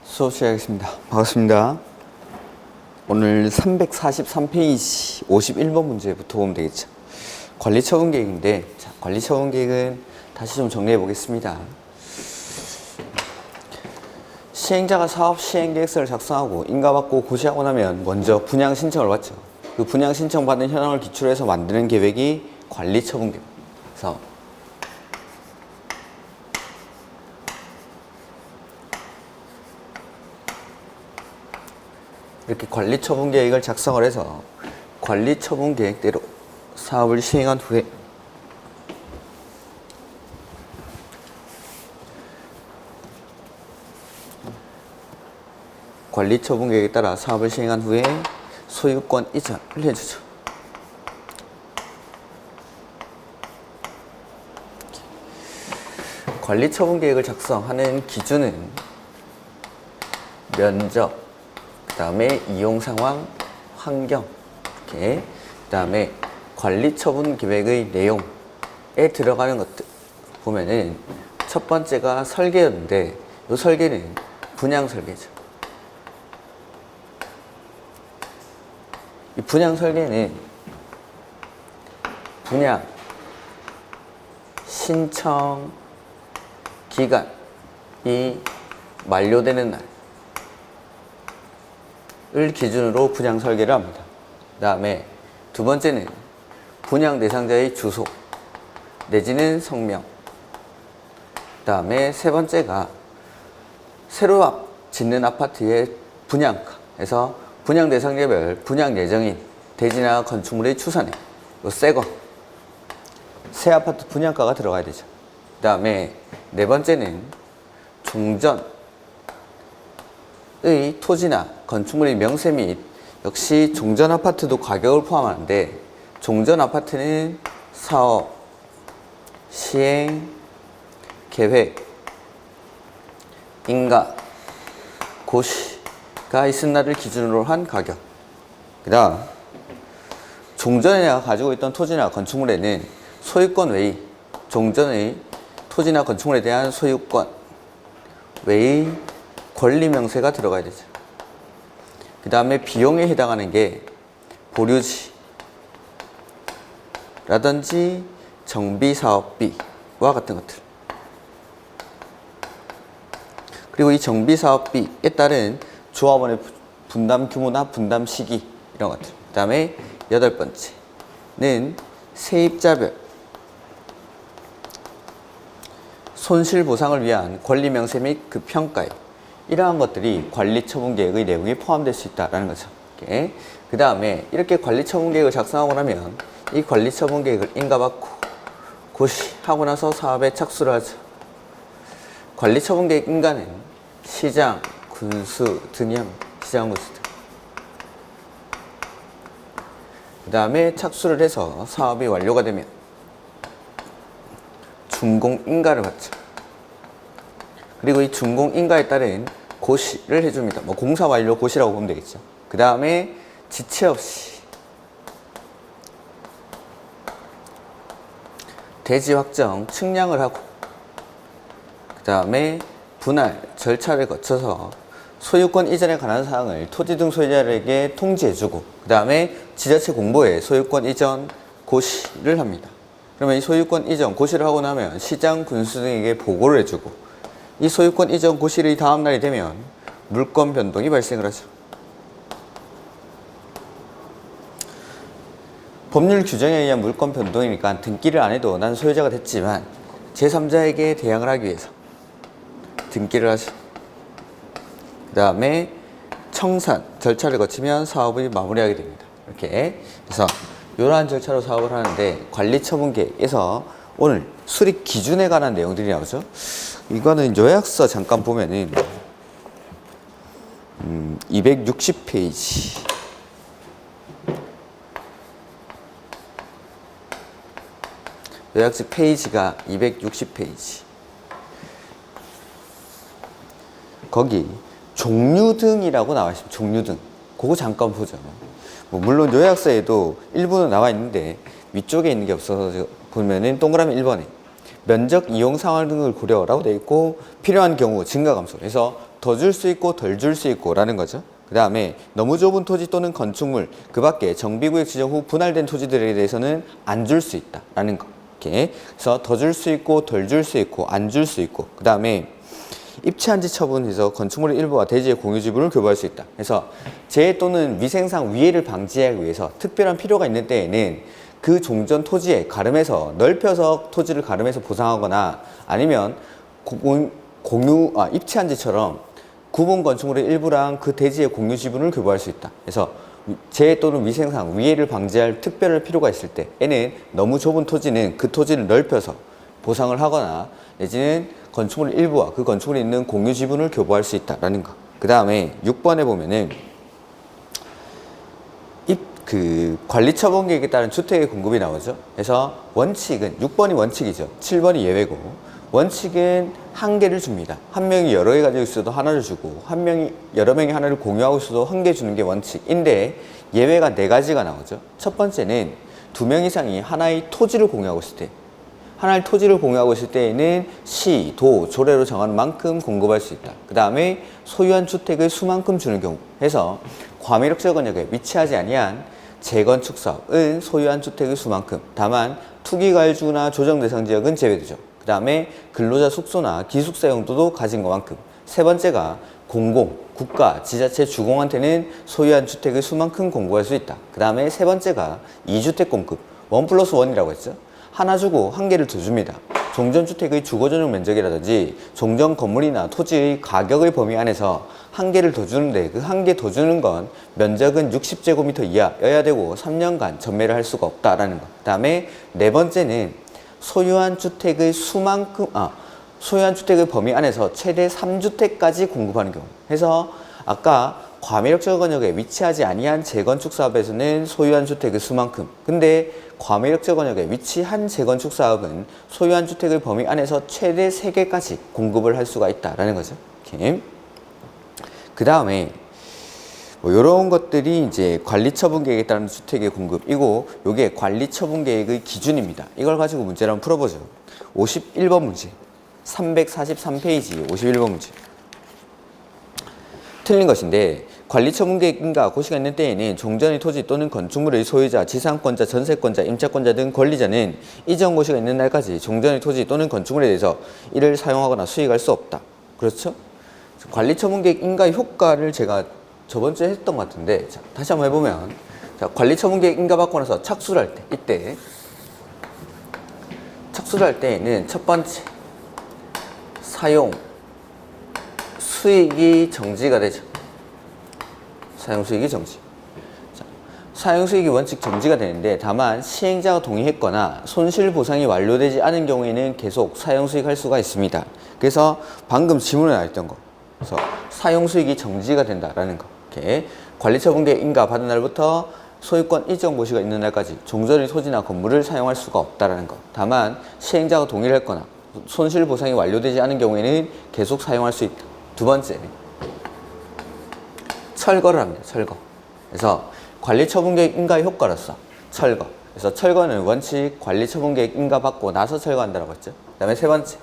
수업 시작하겠습니다. 반갑습니다. 오늘 343페이지 51번 문제부터 보면 되겠죠. 관리처분 계획인데, 자, 관리처분 계획은 다시 좀 정리해 보겠습니다. 시행자가 사업 시행 계획서를 작성하고 인가받고 고시하고 나면 먼저 분양 신청을 받죠. 그 분양 신청 받은 현황을 기초로 해서 만드는 계획이 관리처분 계획. 그래서 이렇게 관리처분 계획을 작성을 해서 관리처분 계획대로 사업을 시행한 후에 관리처분 계획에 따라 사업을 시행한 후에 소유권 이전을 해주죠. 관리처분 계획을 작성하는 기준은 면적, 그 다음에 이용 상황, 환경, 이렇게, 그 다음에 관리처분 계획의 내용에 들어가는 것들 보면은 첫 번째가 설계였는데 이 설계는 분양 설계죠. 이 분양 설계는 분양 신청 기간이 만료되는 날을 기준으로 분양 설계를 합니다. 그 다음에 두 번째는 분양 대상자의 주소 내지는 성명, 그 다음에 세 번째가 새로 짓는 아파트의 분양가에서 분양 대상자별 분양 예정인 대지나 건축물의 추산액, 새거 새 아파트 분양가가 들어가야 되죠. 그 다음에 네 번째는 종전의 토지나 건축물의 명세 및 역시 종전 아파트도 가격을 포함하는데 종전 아파트는 사업, 시행, 계획, 인가, 고시가 있은 날을 기준으로 한 가격. 그 다음 종전에 내가 가지고 있던 토지나 건축물에는 소유권 외의 종전의 토지나 건축물에 대한 소유권 외의 권리 명세가 들어가야 되죠. 그 다음에 비용에 해당하는 게 보류지라든지 정비사업비와 같은 것들. 그리고 이 정비사업비에 따른 조합원의 분담 규모나 분담 시기 이런 것들. 그 다음에 여덟 번째는 세입자별 손실보상을 위한 권리명세 및 그 평가액, 이러한 것들이 관리처분계획의 내용에 포함될 수 있다는 거죠. 그 다음에 이렇게 관리처분계획을 작성하고 나면 이 관리처분계획을 인가받고 고시하고 나서 사업에 착수를 하죠. 관리처분계획 인가는 시장, 군수 등이 합니다. 시장, 군수 등. 그 다음에 착수를 해서 사업이 완료가 되면 준공인가를 받죠. 그리고 이 준공인가에 따른 고시를 해줍니다. 뭐 공사 완료 고시라고 보면 되겠죠. 그 다음에 지체 없이 대지 확정 측량을 하고 그 다음에 분할 절차를 거쳐서 소유권 이전에 관한 사항을 토지 등 소유자에게 통지해주고 그 다음에 지자체 공보에 소유권 이전 고시를 합니다. 그러면 이 소유권 이전 고시를 하고 나면 시장, 군수 등에게 보고를 해주고 이 소유권 이전 고시의 다음 날이 되면 물권 변동이 발생을 하죠. 법률 규정에 의한 물권 변동이니까 등기를 안 해도 난 소유자가 됐지만 제3자에게 대항을 하기 위해서 등기를 하죠. 그 다음에 청산 절차를 거치면 사업을 마무리하게 됩니다. 이렇게 그래서 이러한 절차로 사업을 하는데 관리처분계획에서 오늘 수립 기준에 관한 내용들이 나오죠. 이거는 요약서 잠깐 보면은 260페이지 요약서 페이지가 260페이지 거기 종류 등이라고 나와 있습니다. 종류 등 그거 잠깐 보죠. 뭐 물론 요약서에도 일부는 나와 있는데 위쪽에 있는 게 없어서 보면은 동그라미 1번에 면적 이용 상황 등을 고려라고 되어 있고 필요한 경우 증가 감소. 그래서 더 줄 수 있고 덜 줄 수 있고 라는 거죠. 그 다음에 너무 좁은 토지 또는 건축물 그 밖에 정비구역 지정 후 분할된 토지들에 대해서는 안 줄 수 있다 라는 거. 이렇게 그래서 더 줄 수 있고 덜 줄 수 있고 안 줄 수 있고 그 다음에 입체한지 처분해서 건축물의 일부와 대지의 공유 지분을 교부할 수 있다. 그래서 재해 또는 위생상 위해를 방지하기 위해서 특별한 필요가 있는 때에는 그 종전 토지에 가름해서 넓혀서 토지를 가름해서 보상하거나 아니면 입체한지처럼 구분 건축물의 일부랑 그 대지의 공유 지분을 교부할 수 있다. 그래서 재해 또는 위생상 위해를 방지할 특별한 필요가 있을 때에는 너무 좁은 토지는 그 토지를 넓혀서 보상을 하거나 내지는 건축물 일부와 그 건축물에 있는 공유 지분을 교부할 수 있다라는 거. 그 다음에 6번에 보면은 관리처분 계획에 따른 주택의 공급이 나오죠. 그래서 원칙은 6번이 원칙이죠. 7번이 예외고 원칙은 한 개를 줍니다. 한 명이 여러 개 가지고 있어도 하나를 주고 여러 명이 하나를 공유하고 있어도 한 개 주는 게 원칙인데 예외가 네 가지가 나오죠. 첫 번째는 2명 이상이 하나의 토지를 공유하고 있을 때 하나의 토지를 공유하고 있을 때에는 시, 도, 조례로 정하는 만큼 공급할 수 있다. 그 다음에 소유한 주택의 수만큼 주는 경우 해서 과밀역적 권역에 위치하지 아니한 재건축 사업은 소유한 주택의 수만큼 다만 투기가일주나 조정대상지역은 제외되죠. 그 다음에 근로자 숙소나 기숙사 용도도 가진 것만큼 세 번째가 공공, 국가, 지자체 주공한테는 소유한 주택의 수만큼 공급할 수 있다. 그 다음에 세 번째가 2주택 공급 1+1이라고 했죠. 하나 주고 한 개를 더 줍니다. 종전주택의 주거전용 면적이라든지 종전 건물이나 토지의 가격의 범위 안에서 한 개를 더 주는데 그 한 개 더 주는 건 면적은 60제곱미터 이하여야 되고 3년간 전매를 할 수가 없다라는 것. 그 다음에 네 번째는 소유한 주택의 범위 안에서 최대 3주택까지 공급하는 경우. 해서 아까 과밀역적 권역에 위치하지 아니한 재건축 사업에서는 소유한 주택의 수만큼. 근데 과밀역적 권역에 위치한 재건축 사업은 소유한 주택의 범위 안에서 최대 3개까지 공급을 할 수가 있다라는 거죠. 이렇게. 그 다음에 이런 것들이 이제 관리처분 계획에 따른 주택의 공급이고 요게 관리처분 계획의 기준입니다. 이걸 가지고 문제를 한번 풀어보죠. 51번 문제 343페이지 51번 문제 틀린 것인데 관리처분계획인가 고시가 있는 때에는 종전의 토지 또는 건축물의 소유자, 지상권자, 전세권자, 임차권자 등 권리자는 이전 고시가 있는 날까지 종전의 토지 또는 건축물에 대해서 이를 사용하거나 수익할 수 없다. 그렇죠? 관리처분계획인가의 효과를 제가 저번 주에 했던 것 같은데 자, 다시 한번 해보면 자, 관리처분계획인가 받고 나서 착수를 할 때 이때 착수를 할 때에는 첫 번째 사용 수익이 정지가 되죠. 사용수익이 정지. 자, 사용수익이 원칙 정지가 되는데 다만 시행자가 동의했거나 손실보상이 완료되지 않은 경우에는 계속 사용수익 할 수가 있습니다. 그래서 방금 질문에 나왔던 거 그래서 사용수익이 정지가 된다라는 거. 이렇게 관리처분계획 인가 받은 날부터 소유권 이전 고시가 있는 날까지 종전의 토지나 건물을 사용할 수가 없다라는 거. 다만 시행자가 동의를 했거나 손실보상이 완료되지 않은 경우에는 계속 사용할 수 있다. 두 번째 철거를 합니다. 철거. 그래서 관리처분계획 인가의 효과로서 철거. 그래서 철거는 원칙 관리처분계획 인가 받고 나서 철거한다라고 했죠. 그 다음에 세 번째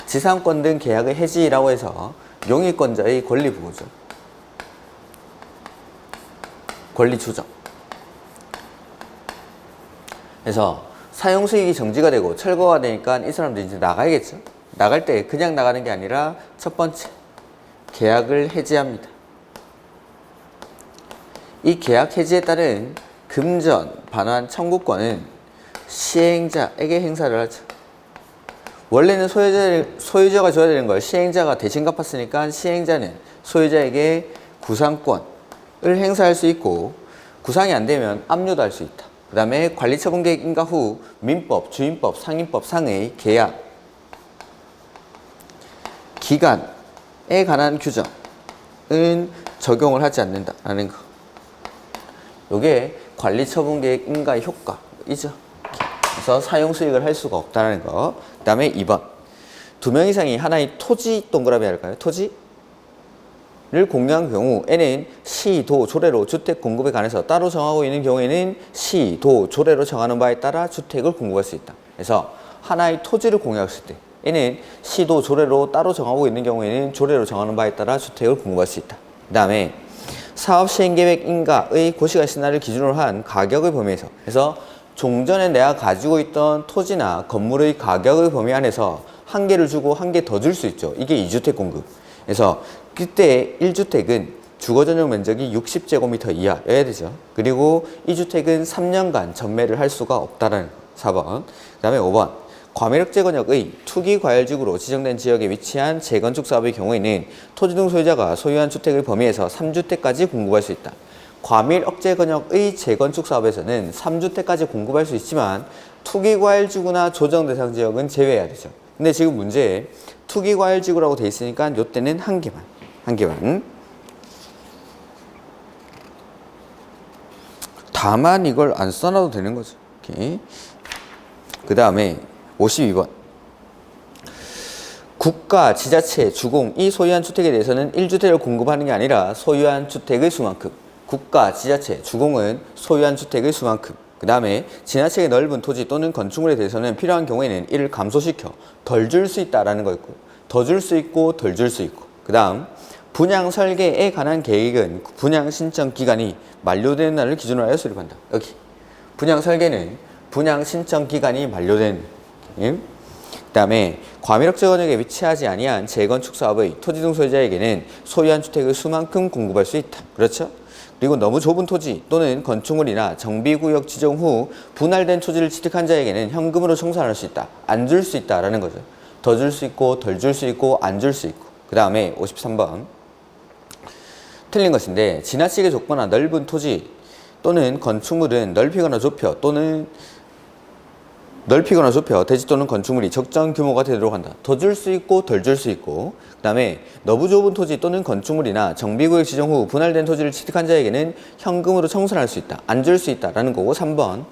지상권 등 계약의 해지라고 해서 용익권자의 권리 부호죠. 권리 추적. 그래서 사용수익이 정지가 되고 철거가 되니까 이 사람들이 이제 나가야겠죠. 나갈 때 그냥 나가는 게 아니라 첫 번째 계약을 해지합니다. 이 계약 해지에 따른 금전, 반환, 청구권은 시행자에게 행사를 하죠. 원래는 소유자가 줘야 되는 걸 시행자가 대신 갚았으니까 시행자는 소유자에게 구상권을 행사할 수 있고 구상이 안 되면 압류도 할 수 있다. 그 다음에 관리처분계획 인가 후 민법, 주임법, 상임법 상의 계약 기간에 관한 규정은 적용을 하지 않는다라는 거. 이게 관리처분계획 인가의 효과이죠. 그래서 사용수익을 할 수가 없다는 거. 그 다음에 2번 2명 이상이 하나의 토지 동그라미 할까요? 토지를 공유한 경우에는 시, 도, 조례로 주택 공급에 관해서 따로 정하고 있는 경우에는 시, 도, 조례로 정하는 바에 따라 주택을 공급할 수 있다. 그래서 하나의 토지를 공유했을 때 얘는 시도 조례로 따로 정하고 있는 경우에는 조례로 정하는 바에 따라 주택을 공급할 수 있다. 그 다음에 사업 시행 계획 인가의 고시가 있을 날을 기준으로 한 가격의 범위에서, 그래서 종전에 내가 가지고 있던 토지나 건물의 가격의 범위 안에서 한 개를 주고 한 개 더 줄 수 있죠. 이게 2주택 공급. 그래서 그때 1주택은 주거 전용 면적이 60제곱미터 이하여야 되죠. 그리고 2주택은 3년간 전매를 할 수가 없다라는 거. 4번. 그 다음에 5번. 과밀 억제권역의 투기과열지구로 지정된 지역에 위치한 재건축 사업의 경우에는 토지 등 소유자가 소유한 주택의 범위에서 3주택까지 공급할 수 있다. 과밀 억제권역의 재건축 사업에서는 3주택까지 공급할 수 있지만 투기과열지구나 조정대상 지역은 제외해야 되죠. 근데 지금 문제에 투기과열지구라고 돼 있으니까 요때는 한 개만. 다만 이걸 안 써놔도 되는 거죠. 오케이. 그 다음에 52번. 국가, 지자체, 주공이 소유한 주택에 대해서는 1주택을 공급하는 게 아니라 소유한 주택의 수만큼. 국가, 지자체, 주공은 소유한 주택의 수만큼. 그 다음에 지나치게 넓은 토지 또는 건축물에 대해서는 필요한 경우에는 이를 감소시켜 덜 줄 수 있다라는 거 있고, 더 줄 수 있고 덜 줄 수 있고. 그 다음 분양 설계에 관한 계획은 분양 신청 기간이 만료되는 날을 기준으로 하여 수립한다. 여기 분양 설계는 분양 신청 기간이 만료된. 그 다음에 과밀억제 권역에 위치하지 아니한 재건축 사업의 토지 등 소유자에게는 소유한 주택의 수만큼 공급할 수 있다. 그렇죠? 그리고 너무 좁은 토지 또는 건축물이나 정비구역 지정 후 분할된 토지를 취득한 자에게는 현금으로 청산할 수 있다. 안 줄 수 있다라는 거죠. 더 줄 수 있고 덜 줄 수 있고 안 줄 수 있고. 그 다음에 53번. 틀린 것인데 지나치게 좁거나 넓은 토지 또는 건축물은 넓히거나 좁혀 대지 또는 건축물이 적정 규모가 되도록 한다. 더 줄 수 있고 덜 줄 수 있고. 그 다음에 너무 좁은 토지 또는 건축물이나 정비구역 지정 후 분할된 토지를 취득한 자에게는 현금으로 청산할 수 있다. 안 줄 수 있다라는 거고. 3번.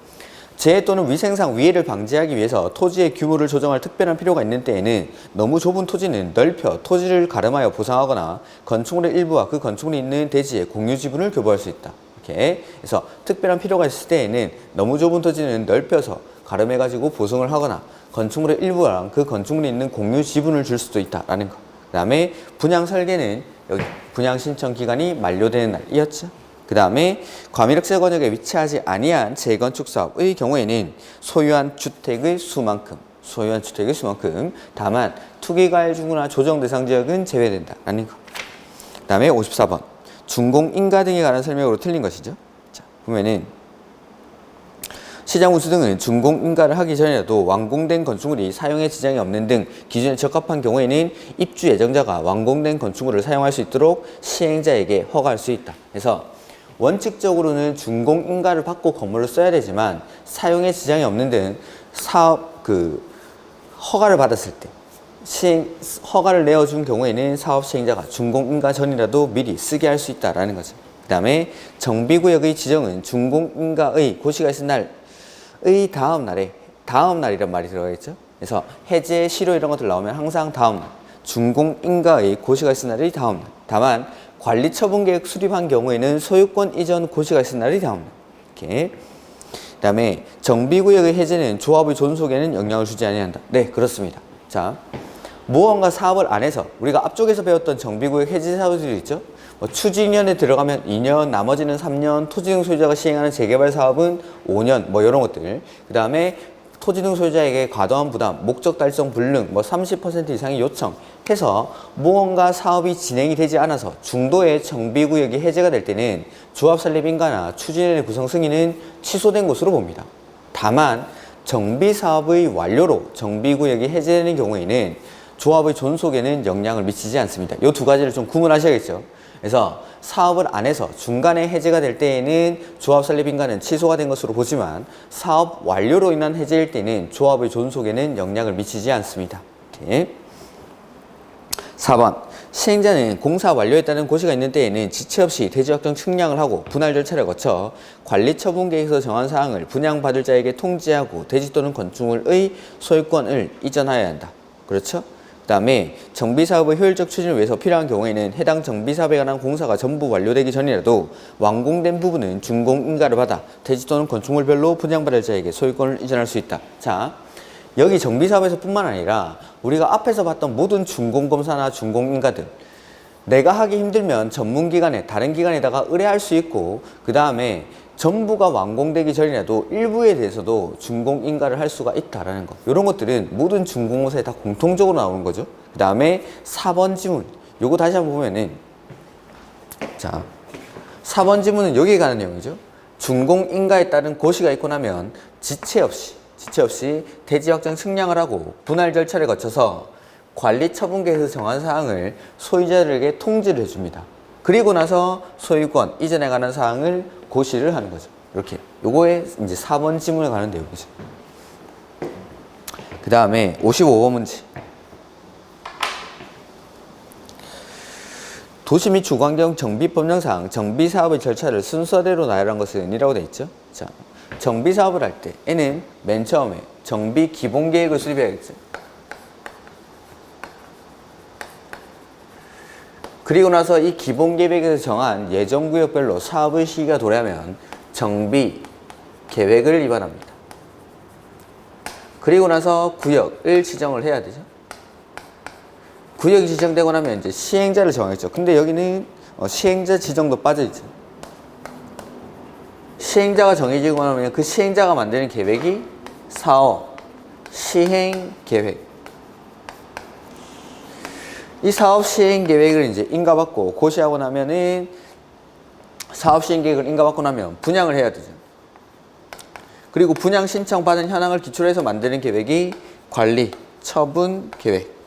재해 또는 위생상 위해를 방지하기 위해서 토지의 규모를 조정할 특별한 필요가 있는 때에는 너무 좁은 토지는 넓혀 토지를 가름하여 보상하거나 건축물의 일부와 그 건축물이 있는 대지의 공유 지분을 교부할 수 있다. 이렇게. 그래서 특별한 필요가 있을 때에는 너무 좁은 토지는 넓혀서 가름해가지고 보상을 하거나 건축물의 일부랑 그 건축물이 있는 공유 지분을 줄 수도 있다라는 거. 그 다음에 분양 설계는 여기 분양 신청 기간이 만료되는 날이었죠. 그 다음에 과밀억제 권역에 위치하지 아니한 재건축 사업의 경우에는 소유한 주택의 수만큼 다만 투기과열지구나 조정대상 지역은 제외된다라는 거. 그 다음에 54번. 준공인가 등에 관한 설명으로 틀린 것이죠. 자, 보면은 시장 운수 등은 준공인가를 하기 전이라도 완공된 건축물이 사용에 지장이 없는 등 기준에 적합한 경우에는 입주 예정자가 완공된 건축물을 사용할 수 있도록 시행자에게 허가할 수 있다. 그래서 원칙적으로는 준공인가를 받고 건물을 써야 되지만 사용에 지장이 없는 등 허가를 받았을 때 허가를 내어준 경우에는 사업 시행자가 준공인가 전이라도 미리 쓰게 할 수 있다라는 거죠. 그 다음에 정비구역의 지정은 준공인가의 고시가 있을 날의 다음 날이란 말이 들어가 있죠. 그래서 해제, 실효 이런 것들 나오면 항상 다음 날, 준공인가의 고시가 있을 날의 다음 날. 다만 관리처분계획 수립한 경우에는 소유권 이전 고시가 있을 날이 다음 날. 이렇게. 그 다음에 정비구역의 해제는 조합의 존속에는 영향을 주지 아니한다. 네, 그렇습니다. 자, 무언가 사업을 안 해서 우리가 앞쪽에서 배웠던 정비구역 해제 사업들이 있죠. 추진년에 들어가면 2년, 나머지는 3년, 토지 등 소유자가 시행하는 재개발 사업은 5년, 이런 것들. 그 다음에 토지 등 소유자에게 과도한 부담, 목적 달성 불능, 30% 이상의 요청 해서 무언가 사업이 진행이 되지 않아서 중도의 정비구역이 해제가 될 때는 조합 설립 인가나 추진위원회 구성 승인은 취소된 것으로 봅니다. 다만 정비사업의 완료로 정비구역이 해제되는 경우에는 조합의 존속에는 영향을 미치지 않습니다. 이 두 가지를 좀 구분하셔야겠죠. 그래서 사업을 안 해서 중간에 해제가 될 때에는 조합 설립 인가는 취소가 된 것으로 보지만 사업 완료로 인한 해제일 때는 조합의 존속에는 영향을 미치지 않습니다. 이렇게. 4번. 시행자는 공사 완료했다는 고시가 있는 때에는 지체 없이 대지 확정 측량을 하고 분할 절차를 거쳐 관리처분계획에서 정한 사항을 분양받을 자에게 통지하고 대지 또는 건축물의 소유권을 이전하여야 한다. 그렇죠? 그 다음에 정비사업의 효율적 추진을 위해서 필요한 경우에는 해당 정비사업에 관한 공사가 전부 완료되기 전이라도 완공된 부분은 준공인가를 받아 대지 또는 건축물별로 분양받을 자에게 소유권을 이전할 수 있다. 자, 여기 정비사업에서 뿐만 아니라 우리가 앞에서 봤던 모든 준공검사나 준공인가들, 내가 하기 힘들면 전문기관에 다른 기관에다가 의뢰할 수 있고, 그 다음에 전부가 완공되기 전이라도 일부에 대해서도 준공인가를 할 수가 있다라는 거. 이런 것들은 모든 준공검사에 다 공통적으로 나오는 거죠. 그 다음에 4번 지문, 요거 다시 한번 보면은, 자, 4번 지문은 여기에 관한 내용이죠. 준공인가에 따른 고시가 있고 나면 지체 없이 대지 확정 측량을 하고 분할 절차를 거쳐서 관리 처분계에서 정한 사항을 소유자들에게 통지를 해줍니다. 그리고 나서 소유권 이전에 관한 사항을 고시를 하는 거죠. 이렇게. 요거에 이제 4번 지문에 관한 내용이죠. 그 다음에 55번 문제. 도시 및 주거환경 정비법령상 정비사업의 절차를 순서대로 나열한 것은 이라고 되어 있죠. 자, 정비사업을 할 때 N은 맨 처음에 정비 기본계획을 수립해야겠죠. 그리고 나서 이 기본계획에서 정한 예정구역별로 사업의 시기가 도래하면 정비 계획을 위반합니다. 그리고 나서 구역을 지정을 해야 되죠. 구역이 지정되고 나면 이제 시행자를 정하겠죠. 근데 여기는 시행자 지정도 빠져있죠. 시행자가 정해지고 나면 그 시행자가 만드는 계획이 사업 시행계획. 이 사업 시행 계획을 이제 인가받고 고시하고 나면은 사업 시행 계획을 인가받고 나면 분양을 해야 되죠. 그리고 분양 신청 받은 현황을 기초로 해서 만드는 계획이 관리 처분 계획.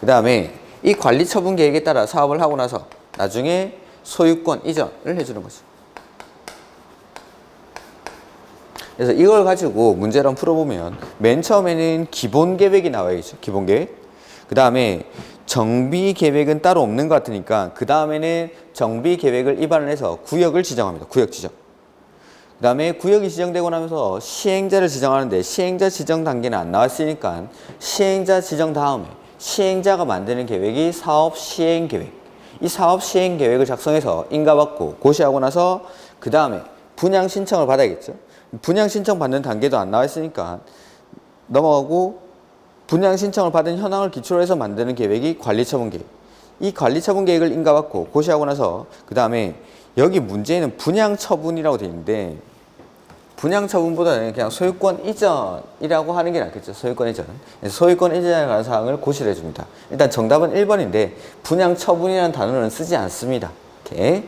그 다음에 이 관리 처분 계획에 따라 사업을 하고 나서 나중에 소유권 이전을 해주는 거죠. 그래서 이걸 가지고 문제를 한번 풀어보면 맨 처음에는 기본 계획이 나와야겠죠. 기본 계획. 그 다음에 정비 계획은 따로 없는 것 같으니까 그 다음에는 정비 계획을 위반을 해서 구역을 지정합니다. 구역 지정. 그 다음에 구역이 지정되고 나면서 시행자를 지정하는데 시행자 지정 단계는 안 나왔으니까 시행자 지정 다음에 시행자가 만드는 계획이 사업 시행 계획. 이 사업 시행 계획을 작성해서 인가받고 고시하고 나서 그 다음에 분양 신청을 받아야겠죠. 분양 신청 받는 단계도 안 나왔으니까 넘어가고 분양 신청을 받은 현황을 기초로 해서 만드는 계획이 관리처분 계획. 이 관리처분 계획을 인가받고 고시하고 나서 그 다음에 여기 문제는 분양처분이라고 되어 있는데 분양처분보다는 그냥 소유권 이전이라고 하는 게 낫겠죠. 소유권 이전. 그래서 소유권 이전에 관한 사항을 고시를 해줍니다. 일단 정답은 1번인데 분양처분이라는 단어는 쓰지 않습니다. 이렇게.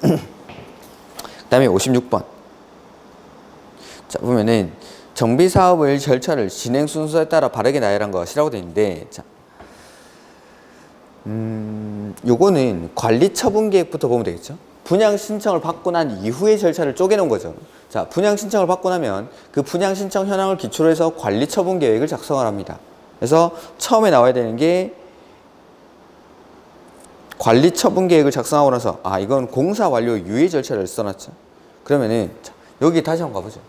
그 다음에 56번. 자, 보면은 정비사업의 절차를 진행 순서에 따라 바르게 나열한 것이라고 되어 있는데, 자, 요거는 관리처분 계획부터 보면 되겠죠. 분양 신청을 받고 난 이후의 절차를 쪼개놓은 거죠. 자, 분양 신청을 받고 나면 그 분양 신청 현황을 기초로 해서 관리처분 계획을 작성을 합니다. 그래서 처음에 나와야 되는 게 관리처분 계획을 작성하고 나서 이건 공사 완료 유예 절차를 써놨죠. 그러면은 자, 여기 다시 한번 가보죠.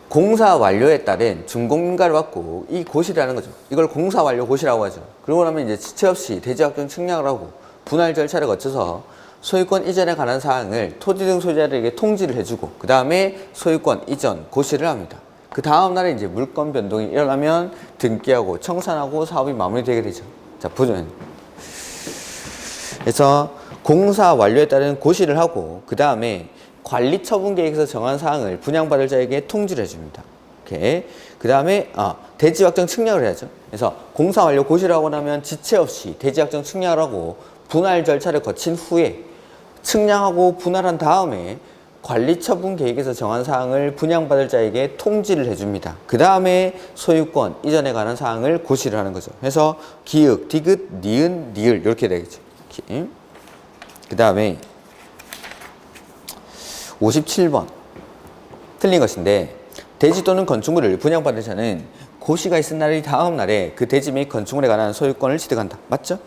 공사 완료에 따른 준공인가를 받고 이 고시를 하는 거죠. 이걸 공사 완료 고시라고 하죠. 그러고 나면 이제 지체 없이 대지 확정 측량을 하고 분할 절차를 거쳐서 소유권 이전에 관한 사항을 토지 등 소유자들에게 통지를 해주고 그 다음에 소유권 이전 고시를 합니다. 그 다음 날에 이제 물권 변동이 일어나면 등기하고 청산하고 사업이 마무리되게 되죠. 자, 보죠. 그래서 공사 완료에 따른 고시를 하고 그 다음에 관리처분 계획에서 정한 사항을 분양받을 자에게 통지를 해줍니다. 이렇게. 그 다음에 대지 확정 측량을 해야죠. 그래서 공사 완료 고시를 하고 나면 지체 없이 대지 확정 측량을 하고 분할 절차를 거친 후에 측량하고 분할한 다음에 관리처분 계획에서 정한 사항을 분양받을 자에게 통지를 해줍니다. 그 다음에 소유권 이전에 관한 사항을 고시를 하는 거죠. 그래서 기역, 디귿, 니은, 니을 이렇게 되겠죠. 그 다음에 57번 틀린 것인데 대지 또는 건축물을 분양받을 자는 고시가 있은 날의 다음 날에 그 대지 및 건축물에 관한 소유권을 취득한다. 맞죠?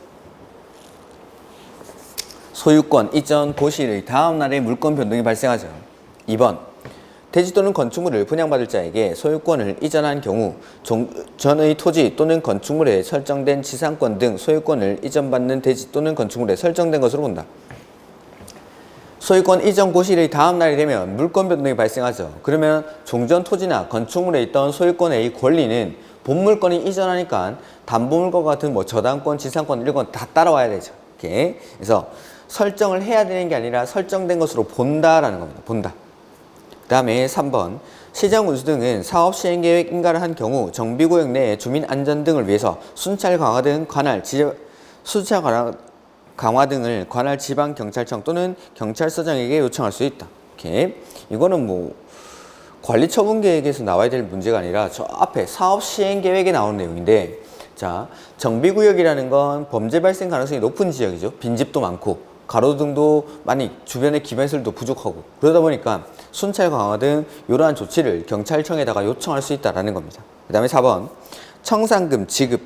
소유권 이전 고시의 다음 날에 물권 변동이 발생하죠. 2번 대지 또는 건축물을 분양받을 자에게 소유권을 이전한 경우 전의 토지 또는 건축물에 설정된 지상권 등 소유권을 이전받는 대지 또는 건축물에 설정된 것으로 본다. 소유권 이전 고시일의 다음 날이 되면 물권 변동이 발생하죠. 그러면 종전 토지나 건축물에 있던 소유권의 권리는 본물권이 이전하니까 담보물권과 같은 뭐 저당권, 지상권, 일권 다 따라와야 되죠. 이렇게. 그래서 설정을 해야 되는 게 아니라 설정된 것으로 본다라는 겁니다. 본다. 그 다음에 3번. 시장군수 등은 사업 시행계획 인가를 한 경우 정비구역 내에 주민 안전 등을 위해서 순찰 강화 등 순찰 강화 등을 관할 지방경찰청 또는 경찰서장에게 요청할 수 있다. 이렇게. 이거는 뭐 관리처분계획에서 나와야 될 문제가 아니라 저 앞에 사업시행계획에 나오는 내용인데, 자, 정비구역이라는 건 범죄 발생 가능성이 높은 지역이죠. 빈집도 많고 가로등도 많이 주변에 기반시설도 부족하고 그러다 보니까 순찰 강화 등 이러한 조치를 경찰청에다가 요청할 수 있다는 겁니다. 그 다음에 4번. 청산금 지급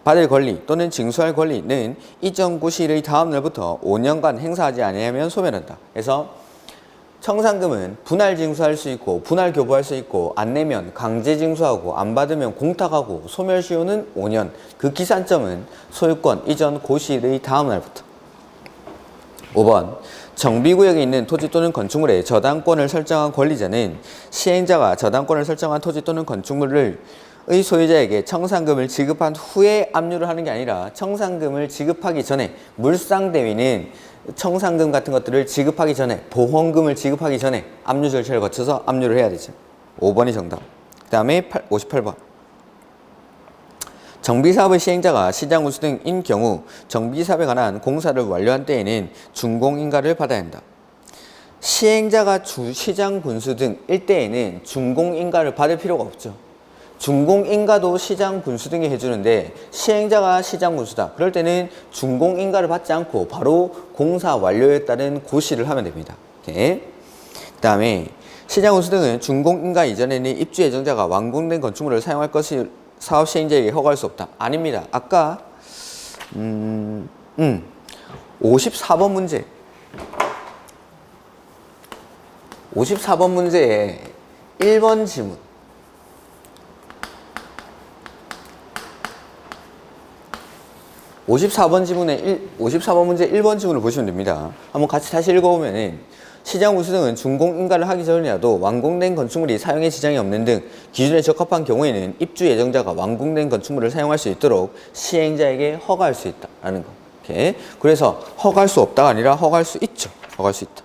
받을 권리 또는 징수할 권리는 이전 고시일의 다음 날부터 5년간 행사하지 아니하면 소멸한다. 그래서 청산금은 분할 징수할 수 있고 분할 교부할 수 있고 안 내면 강제 징수하고 안 받으면 공탁하고 소멸시효는 5년. 그 기산점은 소유권 이전 고시일의 다음 날부터. 5번. 정비구역에 있는 토지 또는 건축물에 저당권을 설정한 권리자는 시행자가 저당권을 설정한 토지 또는 건축물을 의 소유자에게 청산금을 지급한 후에 압류를 하는 게 아니라 청산금을 지급하기 전에 물상대위는 청산금 같은 것들을 지급하기 전에 보험금을 지급하기 전에 압류 절차를 거쳐서 압류를 해야 되죠. 5번이 정답. 그 다음에 58번. 정비사업의 시행자가 시장군수 등인 경우 정비사업에 관한 공사를 완료한 때에는 준공인가를 받아야 한다. 시행자가 시장군수 등일 때에는 준공인가를 받을 필요가 없죠. 준공인가도 시장군수 등이 해주는데 시행자가 시장군수다. 그럴 때는 준공인가를 받지 않고 바로 공사 완료에 따른 고시를 하면 됩니다. 그 다음에 시장군수 등은 준공인가 이전에는 입주 예정자가 완공된 건축물을 사용할 것이 사업 시행자에게 허가할 수 없다. 아닙니다. 아까 54번 문제 54번 문제에 1번 지문 54번 문제 1번 지문을 보시면 됩니다. 한번 같이 다시 읽어보면은 시장군수 등은 준공인가를 하기 전이라도 완공된 건축물이 사용에 지장이 없는 등 기준에 적합한 경우에는 입주 예정자가 완공된 건축물을 사용할 수 있도록 시행자에게 허가할 수 있다라는 거. 이렇게. 그래서 허가할 수 없다가 아니라 허가할 수 있죠. 허가할 수 있다.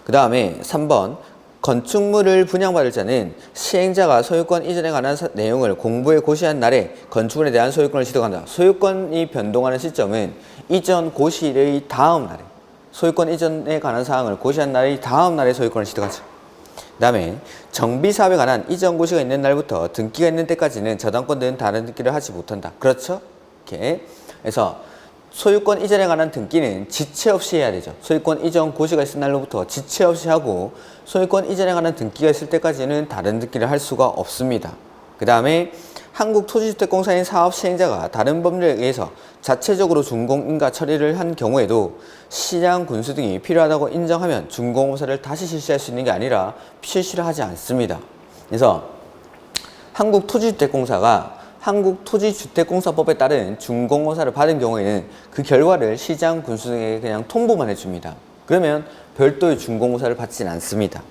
그 다음에 3번. 건축물을 분양받을 자는 시행자가 소유권 이전에 관한 내용을 공부에 고시한 날에 건축물에 대한 소유권을 취득한다. 소유권이 변동하는 시점은 이전 고시일의 다음 날에, 소유권 이전에 관한 사항을 고시한 날의 다음 날에 소유권을 취득하죠. 그 다음에 정비사업에 관한 이전 고시가 있는 날부터 등기가 있는 때까지는 저당권 등 다른 등기를 하지 못한다. 그렇죠? 이렇게. 그래서 소유권 이전에 관한 등기는 지체 없이 해야 되죠. 소유권 이전 고시가 있을 날로부터 지체 없이 하고 소유권 이전에 관한 등기가 있을 때까지는 다른 등기를 할 수가 없습니다. 그 다음에 한국토지주택공사인 사업 시행자가 다른 법률에 의해서 자체적으로 준공인가 처리를 한 경우에도 시장 군수 등이 필요하다고 인정하면 준공호사를 다시 실시할 수 있는 게 아니라 실시를 하지 않습니다. 그래서 한국토지주택공사가 한국토지주택공사법에 따른 준공호사를 받은 경우에는 그 결과를 시장 군수 등에게 그냥 통보만 해줍니다. 그러면 별도의 준공호사를 받지는 않습니다.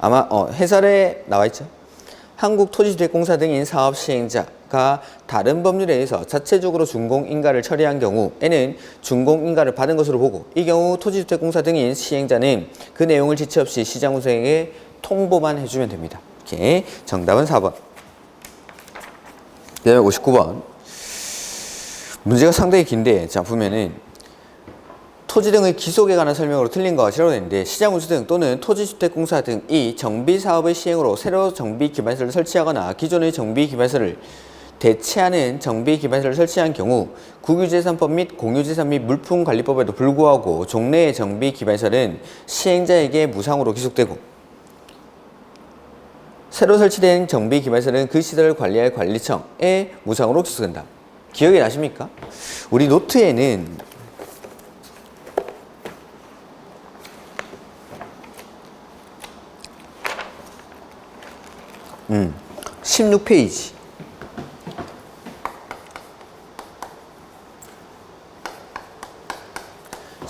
아마 해설에 나와 있죠. 한국토지주택공사 등인 사업 시행자가 다른 법률에 의해서 자체적으로 준공인가를 처리한 경우에는 준공인가를 받은 것으로 보고, 이 경우 토지주택공사 등인 시행자는 그 내용을 지체 없이 시장군수에게 통보만 해주면 됩니다. 이렇게. 정답은 4번. 그 다음에 59번. 문제가 상당히 긴데, 자, 보면은 토지 등의 기속에 관한 설명으로 틀린 것과 싫어도 되는데, 시장군수 등 또는 토지주택공사 등이 정비사업의 시행으로 새로 정비기반시설을 설치하거나 기존의 정비기반시설을 대체하는 정비기반시설을 설치한 경우 국유재산법 및 공유재산 및 물품관리법에도 불구하고 종래의 정비기반시설은 시행자에게 무상으로 기속되고, 새로 설치된 정비기반시설은 그 시설을 관리할 관리청에 무상으로 기속된다. 기억이 나십니까? 우리 노트에는 16페이지.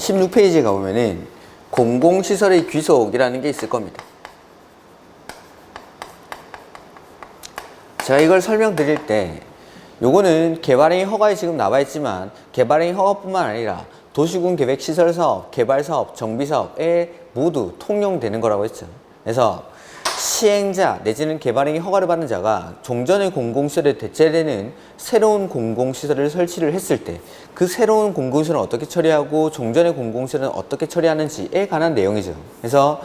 16페이지에 가보면은 공공시설의 귀속이라는 게 있을 겁니다. 제가 이걸 설명드릴 때 요거는 개발행위 허가에 지금 나와 있지만 개발행위 허가뿐만 아니라 도시군 계획시설사업, 개발사업, 정비사업에 모두 통용되는 거라고 했죠. 그래서 시행자 내지는 개발행위 허가를 받는 자가 종전의 공공시설에 대체되는 새로운 공공시설을 설치를 했을 때 그 새로운 공공시설은 어떻게 처리하고 종전의 공공시설은 어떻게 처리하는지에 관한 내용이죠. 그래서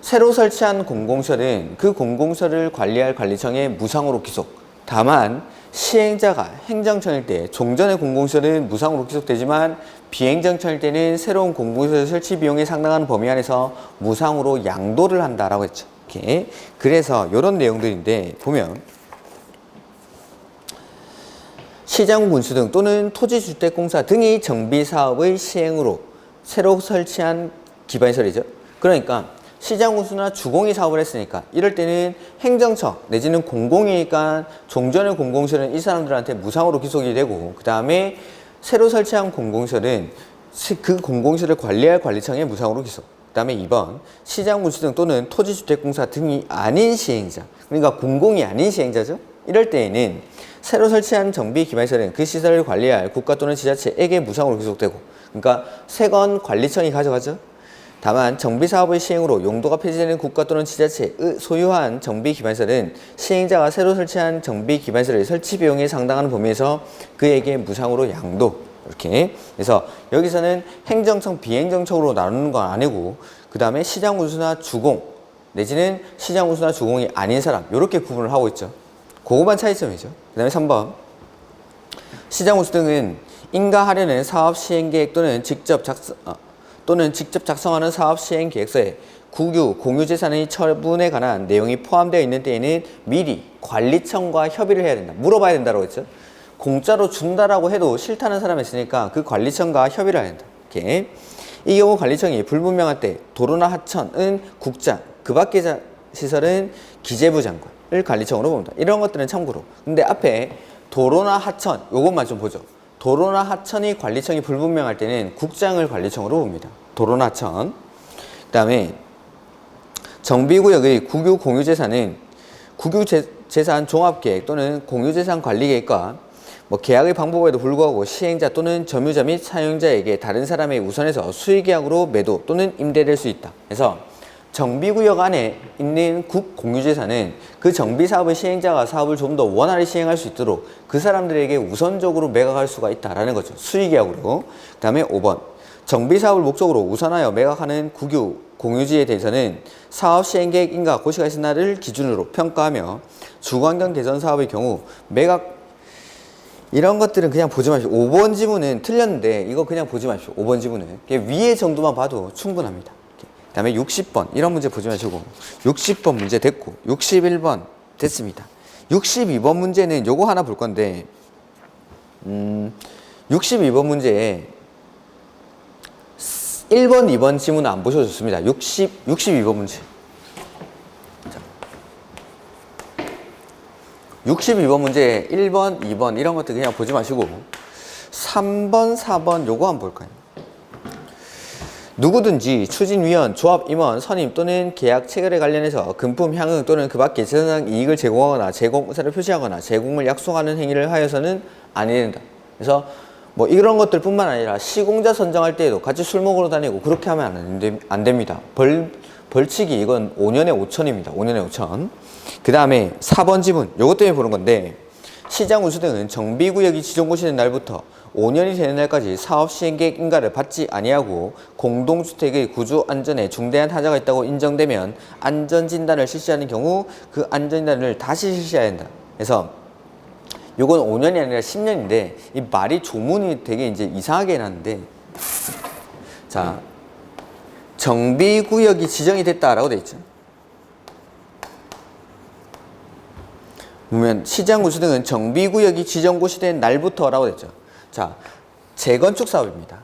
새로 설치한 공공시설은 그 공공시설을 관리할 관리청에 무상으로 귀속. 다만 시행자가 행정청일 때 종전의 공공시설은 무상으로 귀속되지만 비행정청일 때는 새로운 공공시설 설치 비용에 상당한 범위 안에서 무상으로 양도를 한다라고 했죠. 이렇게. 그래서 이런 내용들인데 보면 시장 군수 등 또는 토지주택공사 등이 정비사업의 시행으로 새로 설치한 기반시설이죠. 그러니까 시장 군수나 주공이 사업을 했으니까 이럴 때는 행정청 내지는 공공이니까 종전의 공공시설은 이 사람들한테 무상으로 귀속이 되고 그 다음에 새로 설치한 공공시설은 그 공공시설을 관리할 관리청에 무상으로 귀속. 그 다음에 2번 시장 군수 등 또는 토지주택공사 등이 아닌 시행자, 그러니까 공공이 아닌 시행자죠. 이럴 때에는 새로 설치한 정비 기반시설은 그 시설을 관리할 국가 또는 지자체에게 무상으로 귀속되고, 그러니까 세건 관리청이 가져가죠. 다만 정비사업의 시행으로 용도가 폐지되는 국가 또는 지자체의 소유한 정비 기반시설은 시행자가 새로 설치한 정비 기반시설의 설치 비용에 상당한 범위에서 그에게 무상으로 양도. 이렇게. 그래서 여기서는 행정청, 비행정청으로 나누는 건 아니고 그 다음에 시장군수나 주공 내지는 시장군수나 주공이 아닌 사람 이렇게 구분을 하고 있죠. 그거만 차이점이죠. 그 다음에 3번 시장군수 등은 인가하려는 사업 시행계획 또는 직접 작성하는 사업 시행 계획서에 국유, 공유재산의 처분에 관한 내용이 포함되어 있는 때에는 미리 관리청과 협의를 해야 된다. 물어봐야 된다고 했죠. 공짜로 준다라고 해도 싫다는 사람이 있으니까 그 관리청과 협의를 해야 된다. 이렇게. 이 경우 관리청이 불분명할 때 도로나 하천은 국장, 그 밖의 시설은 기재부 장관을 관리청으로 봅니다. 이런 것들은 참고로. 근데 앞에 도로나 하천 요것만 좀 보죠. 도로나 하천이 관리청이 불분명할 때는 국장을 관리청으로 봅니다. 도로나 하천. 그 다음에 정비구역의 국유 공유재산은 국유재산 종합계획 또는 공유재산 관리계획과 계약의 방법에도 불구하고 시행자 또는 점유자 및 사용자에게 다른 사람에 우선해서 수의계약으로 매도 또는 임대될 수 있다. 그래서 정비구역 안에 있는 국공유재산은 그 정비사업의 시행자가 사업을 좀 더 원활히 시행할 수 있도록 그 사람들에게 우선적으로 매각할 수가 있다라는 거죠. 수의계약으로. 그 다음에 5번 정비사업을 목적으로 우선하여 매각하는 국유 공유지에 대해서는 사업 시행계획 인가 고시가 있은 날을 기준으로 평가하며 주거환경 개선 사업의 경우 매각 이런 것들은 그냥 보지 마십시오. 5번 지문은 틀렸는데 이거 그냥 보지 마십시오. 5번 지문은 위에 정도만 봐도 충분합니다. 그 다음에 60번 이런 문제 보지 마시고 60번 문제 됐고 61번 됐습니다. 62번 문제는 요거 하나 볼 건데 62번 문제에 1번, 2번 지문은 안 보셔도 좋습니다. 62번 문제. 자. 62번 문제 1번, 2번 이런 것들 그냥 보지 마시고 3번, 4번 요거 한번 볼까요? 누구든지 추진위원, 조합임원, 선임 또는 계약 체결에 관련해서 금품, 향응 또는 그 밖의 재산상 이익을 제공하거나 제공 의사를 표시하거나 제공을 약속하는 행위를 하여서는 아니 된다. 그래서 이런 것들 뿐만 아니라 시공자 선정할 때에도 같이 술 먹으러 다니고 그렇게 하면 안 됩니다. 벌칙이 이건 5년에 5천입니다. 5년에 5천. 그 다음에 4번 지문 요것 때문에 보는 건데 시장 운수 등은 정비구역이 지정고시된 날부터 5년이 되는 날까지 사업 시행계획 인가를 받지 아니하고 공동주택의 구조 안전에 중대한 하자가 있다고 인정되면 안전진단을 실시하는 경우 그 안전진단을 다시 실시해야 한다. 그래서 요건 5년이 아니라 10년인데 이 말이 조문이 되게 이제 이상하게 해놨는데 자 정비구역이 지정이 됐다라고 돼 있죠. 보면 시장군수 등은 정비구역이 지정고시된 날부터라고 돼 있죠. 자 재건축 사업입니다.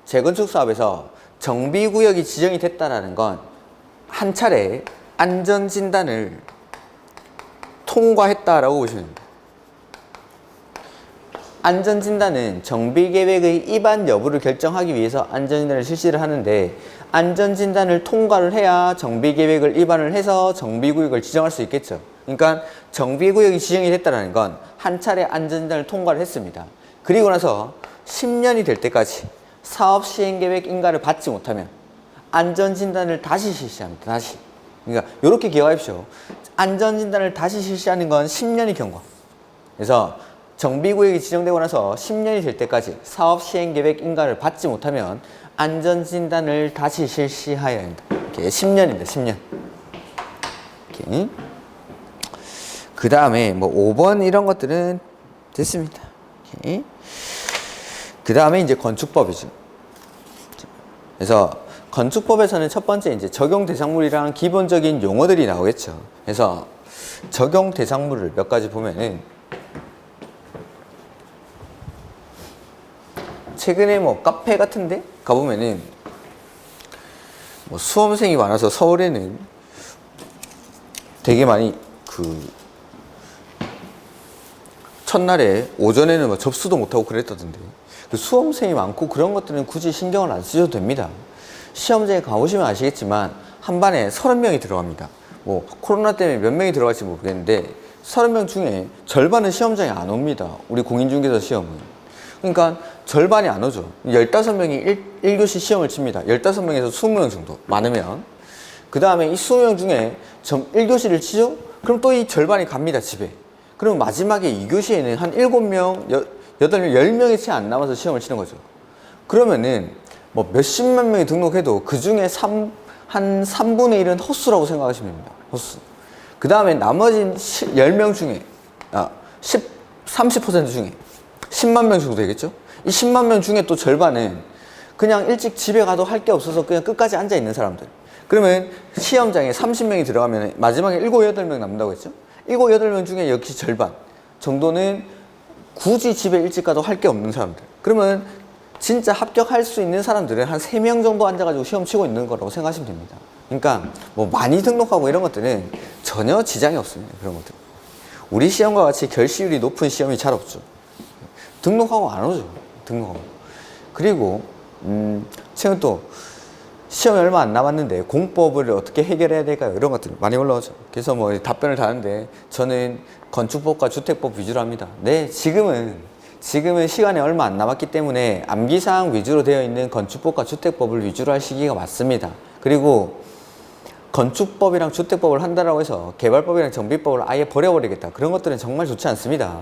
재건축 사업에서 정비구역이 지정이 됐다라는 건 한 차례 안전진단을 통과했다라고 보시면 됩니다. 안전진단은 정비계획의 위반 여부를 결정하기 위해서 안전진단을 실시를 하는데 안전진단을 통과를 해야 정비계획을 위반을 해서 정비구역을 지정할 수 있겠죠. 그러니까 정비구역이 지정이 됐다는 건 한 차례 안전진단을 통과를 했습니다. 그리고 나서 10년이 될 때까지 사업시행계획 인가를 받지 못하면 안전진단을 다시 실시합니다. 다시. 그러니까 이렇게 기억하십시오. 안전진단을 다시 실시하는 건 10년이 경과. 그래서 정비구역이 지정되고 나서 10년이 될 때까지 사업시행계획 인가를 받지 못하면 안전진단을 다시 실시해야 합니다. 이렇게 10년입니다. 10년. 이렇게. 그 다음에 뭐 5번 이런 것들은 됐습니다. 이렇게. 그 다음에 이제 건축법이죠. 그래서 건축법에서는 첫 번째 이제 적용 대상물이랑 기본적인 용어들이 나오겠죠. 그래서 적용 대상물을 몇 가지 보면은 최근에 뭐 카페 같은데 가보면은 뭐 수험생이 많아서 서울에는 되게 많이 그 첫날에 오전에는 뭐 접수도 못하고 그랬다던데 그 수험생이 많고 그런 것들은 굳이 신경을 안 쓰셔도 됩니다. 시험장에 가보시면 아시겠지만 한 반에 30명이 들어갑니다. 뭐 코로나 때문에 몇 명이 들어갈지 모르겠는데 30명 중에 절반은 시험장에 안 옵니다. 우리 공인중개사 시험은. 그러니까 절반이 안 오죠. 15명이 1교시 시험을 칩니다. 15명에서 20명 정도 많으면. 그 다음에 이 20명 중에 1교시를 치죠? 그럼 또 이 절반이 갑니다. 집에. 그럼 마지막에 2교시에는 한 7명, 8명, 10명이 채 안 남아서 시험을 치는 거죠. 그러면은 뭐 몇십만 명이 등록해도 그 중에 한 3분의 1은 헛수라고 생각하시면 됩니다. 헛수. 그 다음에 나머지 10명 중에, 30% 중에 10만 명 정도 되겠죠? 이 10만 명 중에 또 절반은 그냥 일찍 집에 가도 할 게 없어서 그냥 끝까지 앉아 있는 사람들. 그러면 시험장에 30명이 들어가면 마지막에 7, 8명 남는다고 했죠? 7, 8명 중에 역시 절반 정도는 굳이 집에 일찍 가도 할 게 없는 사람들. 그러면 진짜 합격할 수 있는 사람들은 한 3명 정도 앉아가지고 시험 치고 있는 거라고 생각하시면 됩니다. 그러니까 뭐 많이 등록하고 이런 것들은 전혀 지장이 없습니다. 그런 것들. 우리 시험과 같이 결시율이 높은 시험이 잘 없죠. 등록하고 안 오죠. 등록하고. 그리고 최근 또 시험이 얼마 안 남았는데 공법을 어떻게 해결해야 될까요? 이런 것들 많이 올라오죠. 그래서 뭐 답변을 다 하는데 저는 건축법과 주택법 위주로 합니다. 네, 지금은 시간이 얼마 안 남았기 때문에 암기사항 위주로 되어 있는 건축법과 주택법을 위주로 할 시기가 맞습니다. 그리고 건축법이랑 주택법을 한다라고 해서 개발법이랑 정비법을 아예 버려버리겠다. 그런 것들은 정말 좋지 않습니다.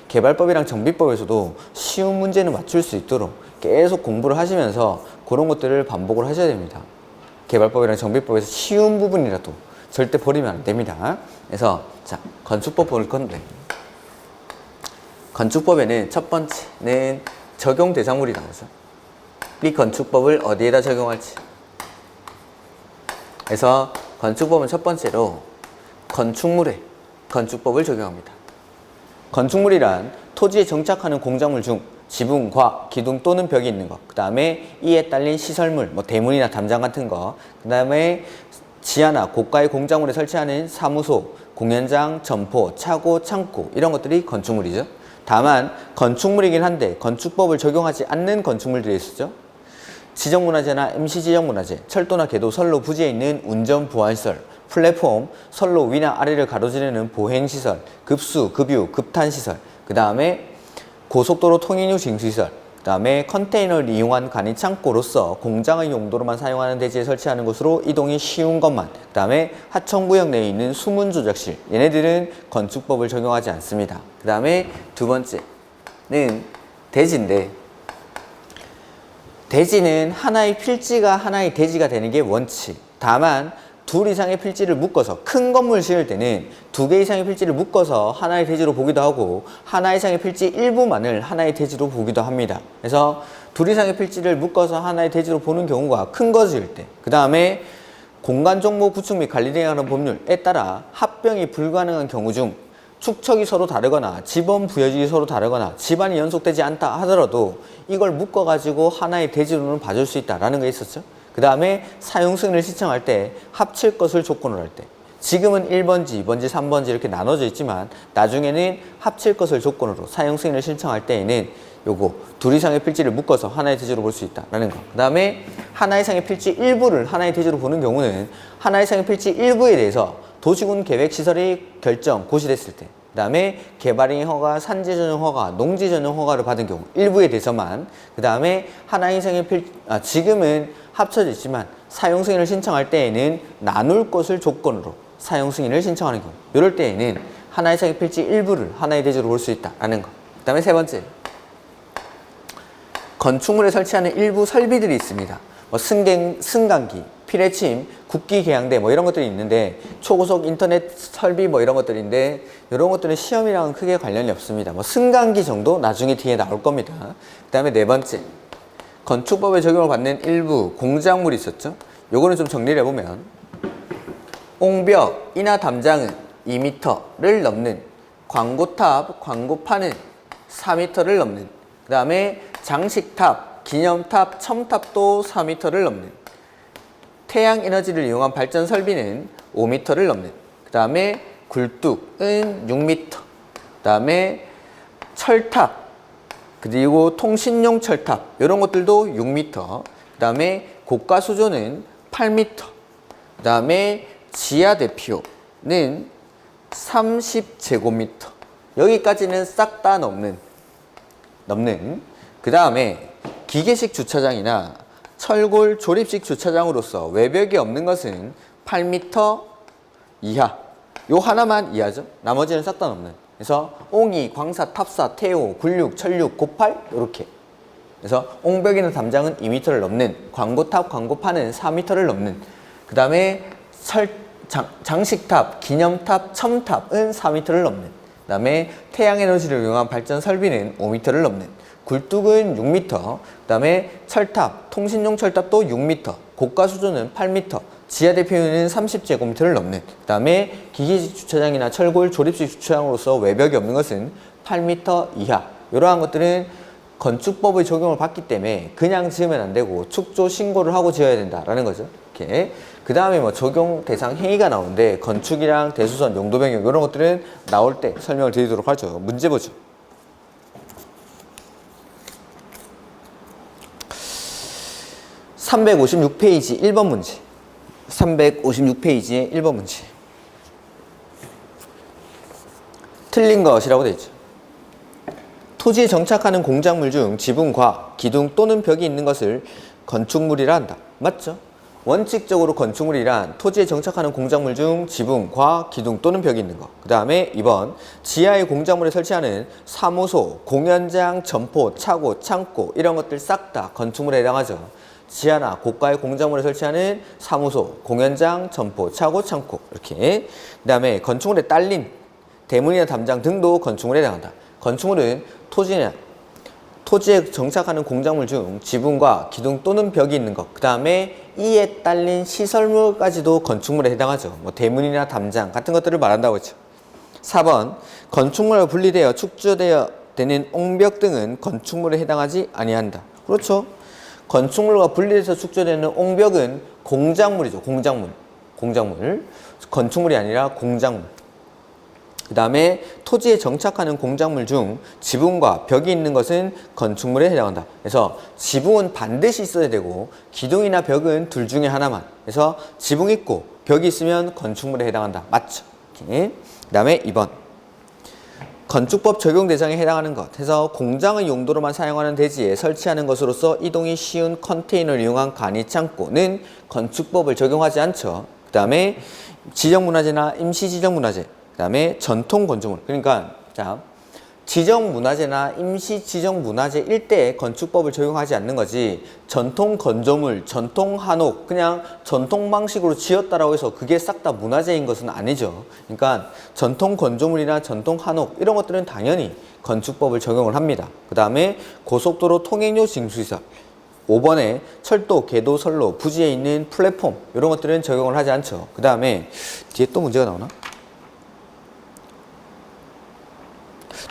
개발법이랑 정비법에서도 쉬운 문제는 맞출 수 있도록 계속 공부를 하시면서 그런 것들을 반복을 하셔야 됩니다. 개발법이랑 정비법에서 쉬운 부분이라도 절대 버리면 안 됩니다. 그래서 자, 건축법 볼 건데 건축법에는 첫 번째는 적용 대상물이 나오죠. 이 건축법을 어디에다 적용할지. 그래서 건축법은 첫 번째로 건축물에 건축법을 적용합니다. 건축물이란 토지에 정착하는 공작물 중 지붕, 과, 기둥 또는 벽이 있는 것. 그 다음에 이에 딸린 시설물, 뭐 대문이나 담장 같은 거. 그 다음에 지하나 고가의 공작물에 설치하는 사무소, 공연장, 점포, 차고, 창고 이런 것들이 건축물이죠. 다만 건축물이긴 한데 건축법을 적용하지 않는 건축물들이 있었죠. 지정문화재나 임시지정문화재, 철도나 궤도, 선로 부지에 있는 운전 보안시설, 플랫폼, 선로 위나 아래를 가로지르는 보행시설, 급수, 급유, 급탄시설, 그 다음에 고속도로 통행료 징수시설, 그 다음에 컨테이너를 이용한 간이 창고로서 공장의 용도로만 사용하는 대지에 설치하는 것으로 이동이 쉬운 것만, 그 다음에 하천구역 내에 있는 수문조작실, 얘네들은 건축법을 적용하지 않습니다. 그 다음에 두 번째는 대지인데 대지는 하나의 필지가 하나의 대지가 되는 게 원칙. 다만 둘 이상의 필지를 묶어서 큰 건물 지을 때는 2개 이상의 필지를 묶어서 하나의 대지로 보기도 하고 하나 이상의 필지 일부만을 하나의 대지로 보기도 합니다. 그래서 둘 이상의 필지를 묶어서 하나의 대지로 보는 경우가 큰 거 지을 때, 그 다음에 공간 정보 구축 및 관리 등에 관한 법률에 따라 합병이 불가능한 경우 중 축척이 서로 다르거나 지번 부여지기 서로 다르거나 집안이 연속되지 않다 하더라도 이걸 묶어가지고 하나의 대지로는 봐줄 수 있다라는 게 있었죠. 그 다음에 사용 승인을 신청할 때 합칠 것을 조건으로 할 때, 지금은 1번지, 2번지, 3번지 이렇게 나눠져 있지만 나중에는 합칠 것을 조건으로 사용 승인을 신청할 때에는 요거 둘 이상의 필지를 묶어서 하나의 대지로 볼 수 있다라는 거. 그 다음에 하나 이상의 필지 일부를 하나의 대지로 보는 경우는 하나 이상의 필지 일부에 대해서 도시군 계획시설이 결정, 고시됐을 때, 그 다음에 개발인 허가, 산지 전용 허가, 농지 전용 허가를 받은 경우 일부에 대해서만, 그 다음에 하나 이상의 지금은 합쳐져 있지만 사용 승인을 신청할 때에는 나눌 것을 조건으로 사용 승인을 신청하는 경우, 이럴 때에는 하나 이상의 필지 일부를 하나의 대지로 볼 수 있다라는 거. 그 다음에 세 번째, 건축물에 설치하는 일부 설비들이 있습니다. 뭐 승강기, 피뢰침, 국기 계양대 뭐 이런 것들이 있는데, 초고속 인터넷 설비 뭐 이런 것들인데, 이런 것들은 시험이랑은 크게 관련이 없습니다. 뭐 승강기 정도 나중에 뒤에 나올 겁니다. 그 다음에 네 번째, 건축법에 적용을 받는 일부 공작물이 있었죠. 요거는 좀 정리를 해보면, 옹벽이나 담장은 2m를 넘는, 광고탑, 광고판은 4m를 넘는, 그 다음에 장식탑, 기념탑, 첨탑도 4m를 넘는, 태양에너지를 이용한 발전 설비는 5m를 넘는, 그 다음에 굴뚝은 6m, 그 다음에 철탑, 그리고 통신용 철탑 이런 것들도 6m, 그 다음에 고가수조는 8m, 그 다음에 지하대피소는 30제곱미터, 여기까지는 싹 다 넘는, 그 다음에 기계식 주차장이나 철골 조립식 주차장으로서 외벽이 없는 것은 8m 이하, 요 하나만 이하죠. 나머지는 싹 다 넘는. 그래서 옹이, 광사, 탑사, 태오, 굴육, 철육, 고팔 이렇게. 그래서 옹벽이나 담장은 2m를 넘는, 광고탑, 광고판은 4m를 넘는, 그 다음에 장식탑, 기념탑, 첨탑은 4m를 넘는, 그 다음에 태양에너지를 이용한 발전 설비는 5m를 넘는, 굴뚝은 6m, 그 다음에 철탑, 통신용 철탑도 6m, 고가수조는 8m, 지하대피소는 30제곱미터를 넘는, 그 다음에 기계식 주차장이나 철골 조립식 주차장으로서 외벽이 없는 것은 8m 이하, 이러한 것들은 건축법의 적용을 받기 때문에 그냥 지으면 안 되고 축조 신고를 하고 지어야 된다라는 거죠. 이렇게. 그 다음에 뭐 적용 대상 행위가 나오는데, 건축이랑 대수선, 용도 변경 이런 것들은 나올 때 설명을 드리도록 하죠. 문제 보죠. 356페이지 1번 문제. 356페이지의 1번 문제. 틀린 것이라고 되어 있죠. 토지에 정착하는 공작물 중 지붕과 기둥 또는 벽이 있는 것을 건축물이라 한다. 맞죠? 원칙적으로 건축물이란 토지에 정착하는 공작물 중 지붕과 기둥 또는 벽이 있는 것. 그 다음에 2번, 지하의 공작물에 설치하는 사무소, 공연장, 점포, 차고, 창고 이런 것들 싹 다 건축물에 해당하죠. 지하나 고가의 공작물에 설치하는 사무소, 공연장, 점포, 차고, 창고 이렇게. 그 다음에 건축물에 딸린 대문이나 담장 등도 건축물에 해당한다. 건축물은 토지에 정착하는 공작물 중 지붕과 기둥 또는 벽이 있는 것, 그 다음에 이에 딸린 시설물까지도 건축물에 해당하죠. 뭐 대문이나 담장 같은 것들을 말한다고 했죠. 4번, 건축물과 분리되어 축조되어 되는 옹벽 등은 건축물에 해당하지 아니한다. 그렇죠. 건축물과 분리돼서 축조되는 옹벽은 공작물이죠. 공작물. 건축물이 아니라 공작물. 그 다음에 토지에 정착하는 공작물 중 지붕과 벽이 있는 것은 건축물에 해당한다. 그래서 지붕은 반드시 있어야 되고 기둥이나 벽은 둘 중에 하나만. 그래서 지붕 있고 벽이 있으면 건축물에 해당한다. 맞죠? 그 다음에 2번, 건축법 적용 대상에 해당하는 것 해서 공장의 용도로만 사용하는 대지에 설치하는 것으로서 이동이 쉬운 컨테이너를 이용한 간이 창고는 건축법을 적용하지 않죠. 그 다음에 지정문화재나 임시지정문화재, 그 다음에 전통 건축물. 그러니까 자, 지정문화재나 임시지정문화재 일대에 건축법을 적용하지 않는 거지, 전통 건조물, 전통 한옥, 그냥 전통 방식으로 지었다라고 해서 그게 싹 다 문화재인 것은 아니죠. 그러니까 전통 건조물이나 전통 한옥 이런 것들은 당연히 건축법을 적용을 합니다. 그 다음에 고속도로 통행료 징수시설, 5번에 철도, 궤도, 선로, 부지에 있는 플랫폼 이런 것들은 적용을 하지 않죠. 그 다음에 뒤에 또 문제가 나오나?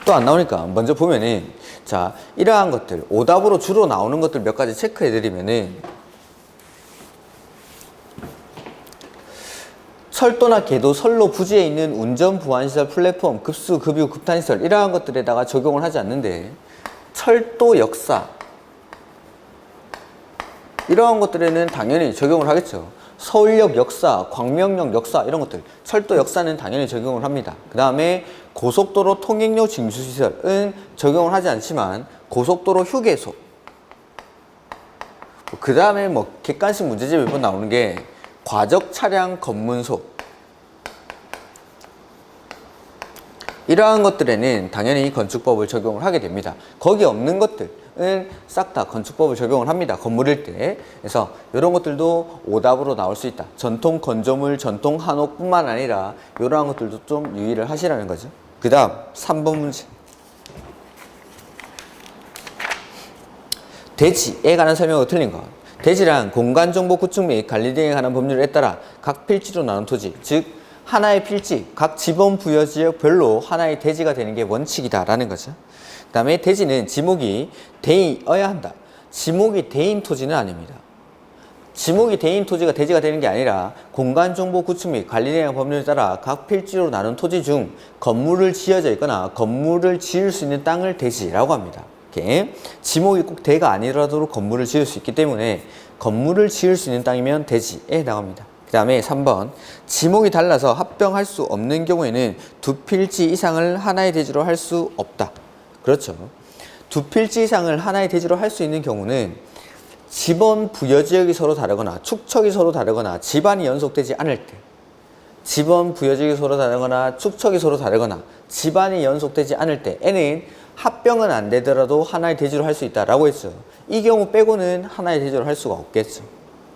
또 안 나오니까 먼저 보면은, 자, 이러한 것들 오답으로 주로 나오는 것들 몇 가지 체크해 드리면은, 철도나 궤도, 선로, 부지에 있는 운전, 보안시설, 플랫폼, 급수, 급유, 급탄시설 이러한 것들에다가 적용을 하지 않는데 철도 역사 이러한 것들에는 당연히 적용을 하겠죠. 서울역 역사, 광명역 역사 이런 것들 철도 역사는 당연히 적용을 합니다. 그 다음에 고속도로 통행료 징수시설은 적용을 하지 않지만 고속도로 휴게소 그 다음에 뭐 객관식 문제집에 몇 번 나오는 게 과적 차량 검문소 이러한 것들에는 당연히 건축법을 적용을 하게 됩니다. 거기 없는 것들은 싹 다 건축법을 적용을 합니다. 건물일 때. 그래서 이런 것들도 오답으로 나올 수 있다. 전통 건조물, 전통 한옥뿐만 아니라 이러한 것들도 좀 유의를 하시라는 거죠. 그 다음 3번 문제. 대지에 관한 설명으로 틀린 것. 대지란 공간정보 구축 및 관리 등에 관한 법률에 따라 각 필지로 나눈 토지, 즉 하나의 필지, 각 지번 부여 지역별로 하나의 대지가 되는 게 원칙이다라는 거죠. 그 다음에 대지는 지목이 대의어야 한다. 지목이 대인 토지는 아닙니다. 지목이 대인 토지가 대지가 되는 게 아니라 공간정보 구축 및 관리 등의 법률에 따라 각 필지로 나눈 토지 중 건물을 지어져 있거나 건물을 지을 수 있는 땅을 대지라고 합니다. 이렇게 지목이 꼭 대가 아니라도 건물을 지을 수 있기 때문에 건물을 지을 수 있는 땅이면 대지에 나갑니다. 그 다음에 3번 지목이 달라서 합병할 수 없는 경우에는 두 필지 이상을 하나의 대지로 할 수 없다. 그렇죠. 두 필지 이상을 하나의 대지로 할 수 있는 경우는 지번 부여 지역이 서로 다르거나 축척이 서로 다르거나 집안이 연속되지 않을 때 지번 부여 지역이 서로 다르거나 축척이 서로 다르거나 집안이 연속되지 않을 때에는 합병은 안 되더라도 하나의 대지로 할 수 있다라고 했어요. 이 경우 빼고는 하나의 대지로 할 수가 없겠죠.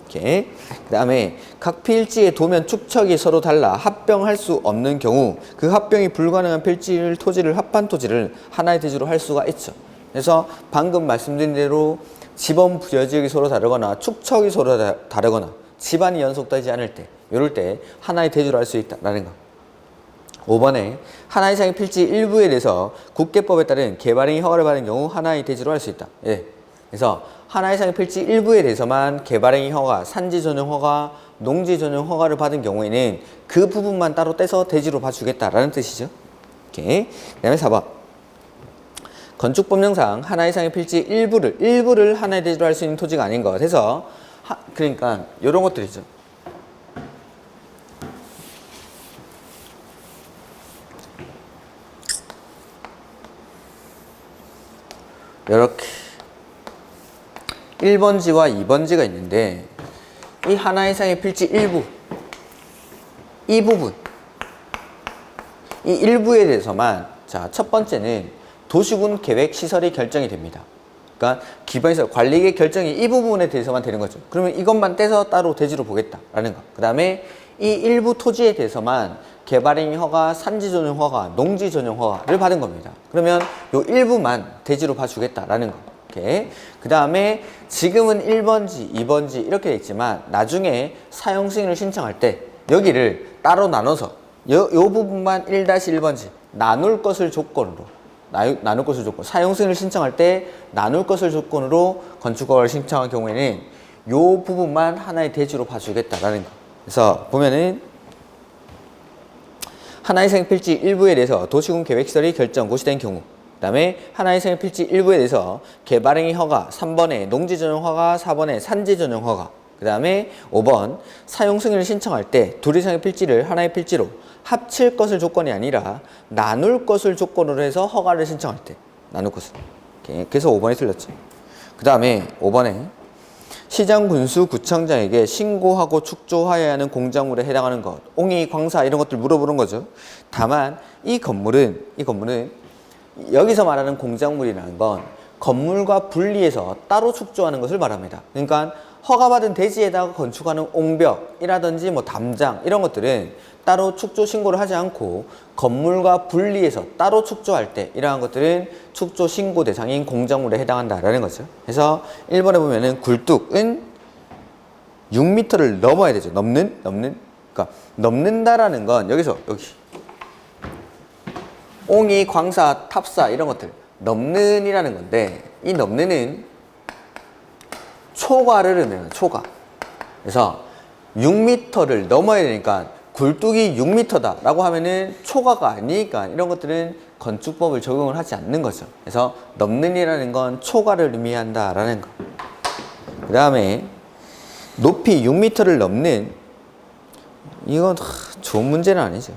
이렇게. 그 다음에 각 필지의 도면 축척이 서로 달라 합병할 수 없는 경우 그 합병이 불가능한 필지를 토지를 합한 토지를 하나의 대지로 할 수가 있죠. 그래서 방금 말씀드린 대로 지번 부여 지역이 서로 다르거나 축척이 서로 다르거나 집안이 연속되지 않을 때 이럴 때 하나의 대지로 할 수 있다라는 거. 5번에 하나 이상의 필지 일부에 대해서 국계법에 따른 개발행위 허가를 받은 경우 하나의 대지로 할 수 있다. 예. 그래서 하나 이상의 필지 일부에 대해서만 개발행위 허가, 산지 전용 허가, 농지 전용 허가를 받은 경우에는 그 부분만 따로 떼서 대지로 봐주겠다라는 뜻이죠. 오케이. 그 다음에 4번. 건축법령상 하나 이상의 필지 일부를 하나의 대지로 할 수 있는 토지가 아닌 것. 해서 그러니까 이런 것들이죠. 이렇게 1번지와 2번지가 있는데 이 하나 이상의 필지 일부 이 부분 이 일부에 대해서만 자, 첫 번째는 도시군 계획 시설이 결정이 됩니다. 그러니까 기반시설 관리계 결정이 이 부분에 대해서만 되는 거죠. 그러면 이것만 떼서 따로 대지로 보겠다라는 거. 그 다음에 이 일부 토지에 대해서만 개발행위 허가, 산지 전용 허가, 농지 전용 허가를 받은 겁니다. 그러면 요 일부만 대지로 봐주겠다라는 거. 이렇게. 그 다음에 지금은 1번지, 2번지 이렇게 돼 있지만 나중에 사용 승인을 신청할 때 여기를 따로 나눠서 요 부분만 1-1번지 나눌 것을 조건으로 나눌 것을 조건 사용 승인을 신청할 때 나눌 것을 조건으로 건축허가를 신청한 경우에는 요 부분만 하나의 대지로 봐주겠다라는 거. 그래서 보면은 하나 이상의 필지 일부에 대해서 도시군 계획시설이 결정 고시된 경우 그 다음에 하나 이상의 필지 일부에 대해서 개발행위 허가 3번에 농지 전용 허가 4번에 산지 전용 허가 그 다음에 5번 사용 승인을 신청할 때 둘 이상의 필지를 하나의 필지로 합칠 것을 조건이 아니라 나눌 것을 조건으로 해서 허가를 신청할 때 나눌 것을 그래서 5번이 틀렸죠. 그 다음에 5번에 시장 군수 구청장에게 신고하고 축조하여야 하는 공작물에 해당하는 것 옹이 광사 이런 것들 물어보는 거죠. 다만 이 건물은 여기서 말하는 공작물이라는 건 건물과 분리해서 따로 축조하는 것을 말합니다. 그러니까 허가받은 대지에다가 건축하는 옹벽이라든지 뭐 담장 이런 것들은 따로 축조 신고를 하지 않고 건물과 분리해서 따로 축조할 때 이러한 것들은 축조 신고 대상인 공작물에 해당한다라는 거죠. 그래서 1번에 보면은 굴뚝은 6m를 넘어야 되죠. 그러니까 넘는다라는 건 여기 옹이, 광사, 탑사 이런 것들 넘는이라는 건데 이 넘는은 초과를 의미해요. 초과. 그래서 6m를 넘어야 되니까 굴뚝이 6m다 라고 하면은 초과가 아니니까 이런 것들은 건축법을 적용을 하지 않는 거죠. 그래서 넘는이라는 건 초과를 의미한다 라는 거. 그 다음에 높이 6m를 넘는, 이건 좋은 문제는 아니죠.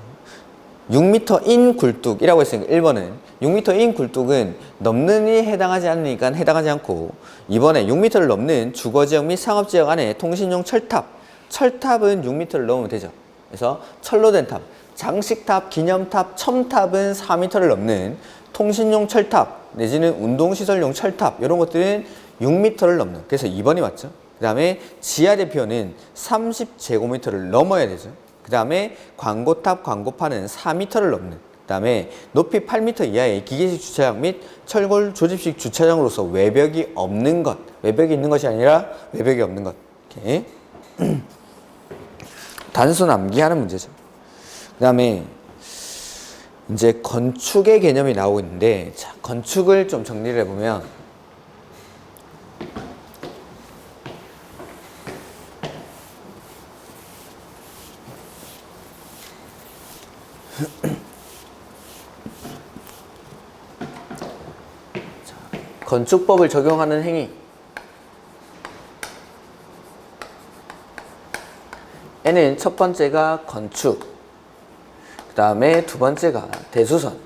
6m인 굴뚝이라고 했으니까 1번은 6m인 굴뚝은 넘는이 해당하지 않으니까 해당하지 않고, 2번에 6m를 넘는 주거지역 및 상업지역 안에 통신용 철탑, 철탑은 6m를 넘으면 되죠. 그래서 철로 된 탑, 장식탑, 기념탑, 첨탑은 4m를 넘는 통신용 철탑 내지는 운동시설용 철탑, 이런 것들은 6m를 넘는, 그래서 2번이 맞죠. 그 다음에 지하 대표는 30제곱미터를 넘어야 되죠. 그 다음에 광고탑, 광고판은 4m를 넘는, 그 다음에 높이 8m 이하의 기계식 주차장 및 철골 조집식 주차장으로서 외벽이 없는 것, 외벽이 있는 것이 아니라 외벽이 없는 것. 이렇게 단순 암기하는 문제죠. 그 다음에 이제 건축의 개념이 나오고 있는데, 자, 건축을 좀 정리를 해보면, 자, 건축법을 적용하는 행위, N은 첫 번째가 건축, 그 다음에 두 번째가 대수선,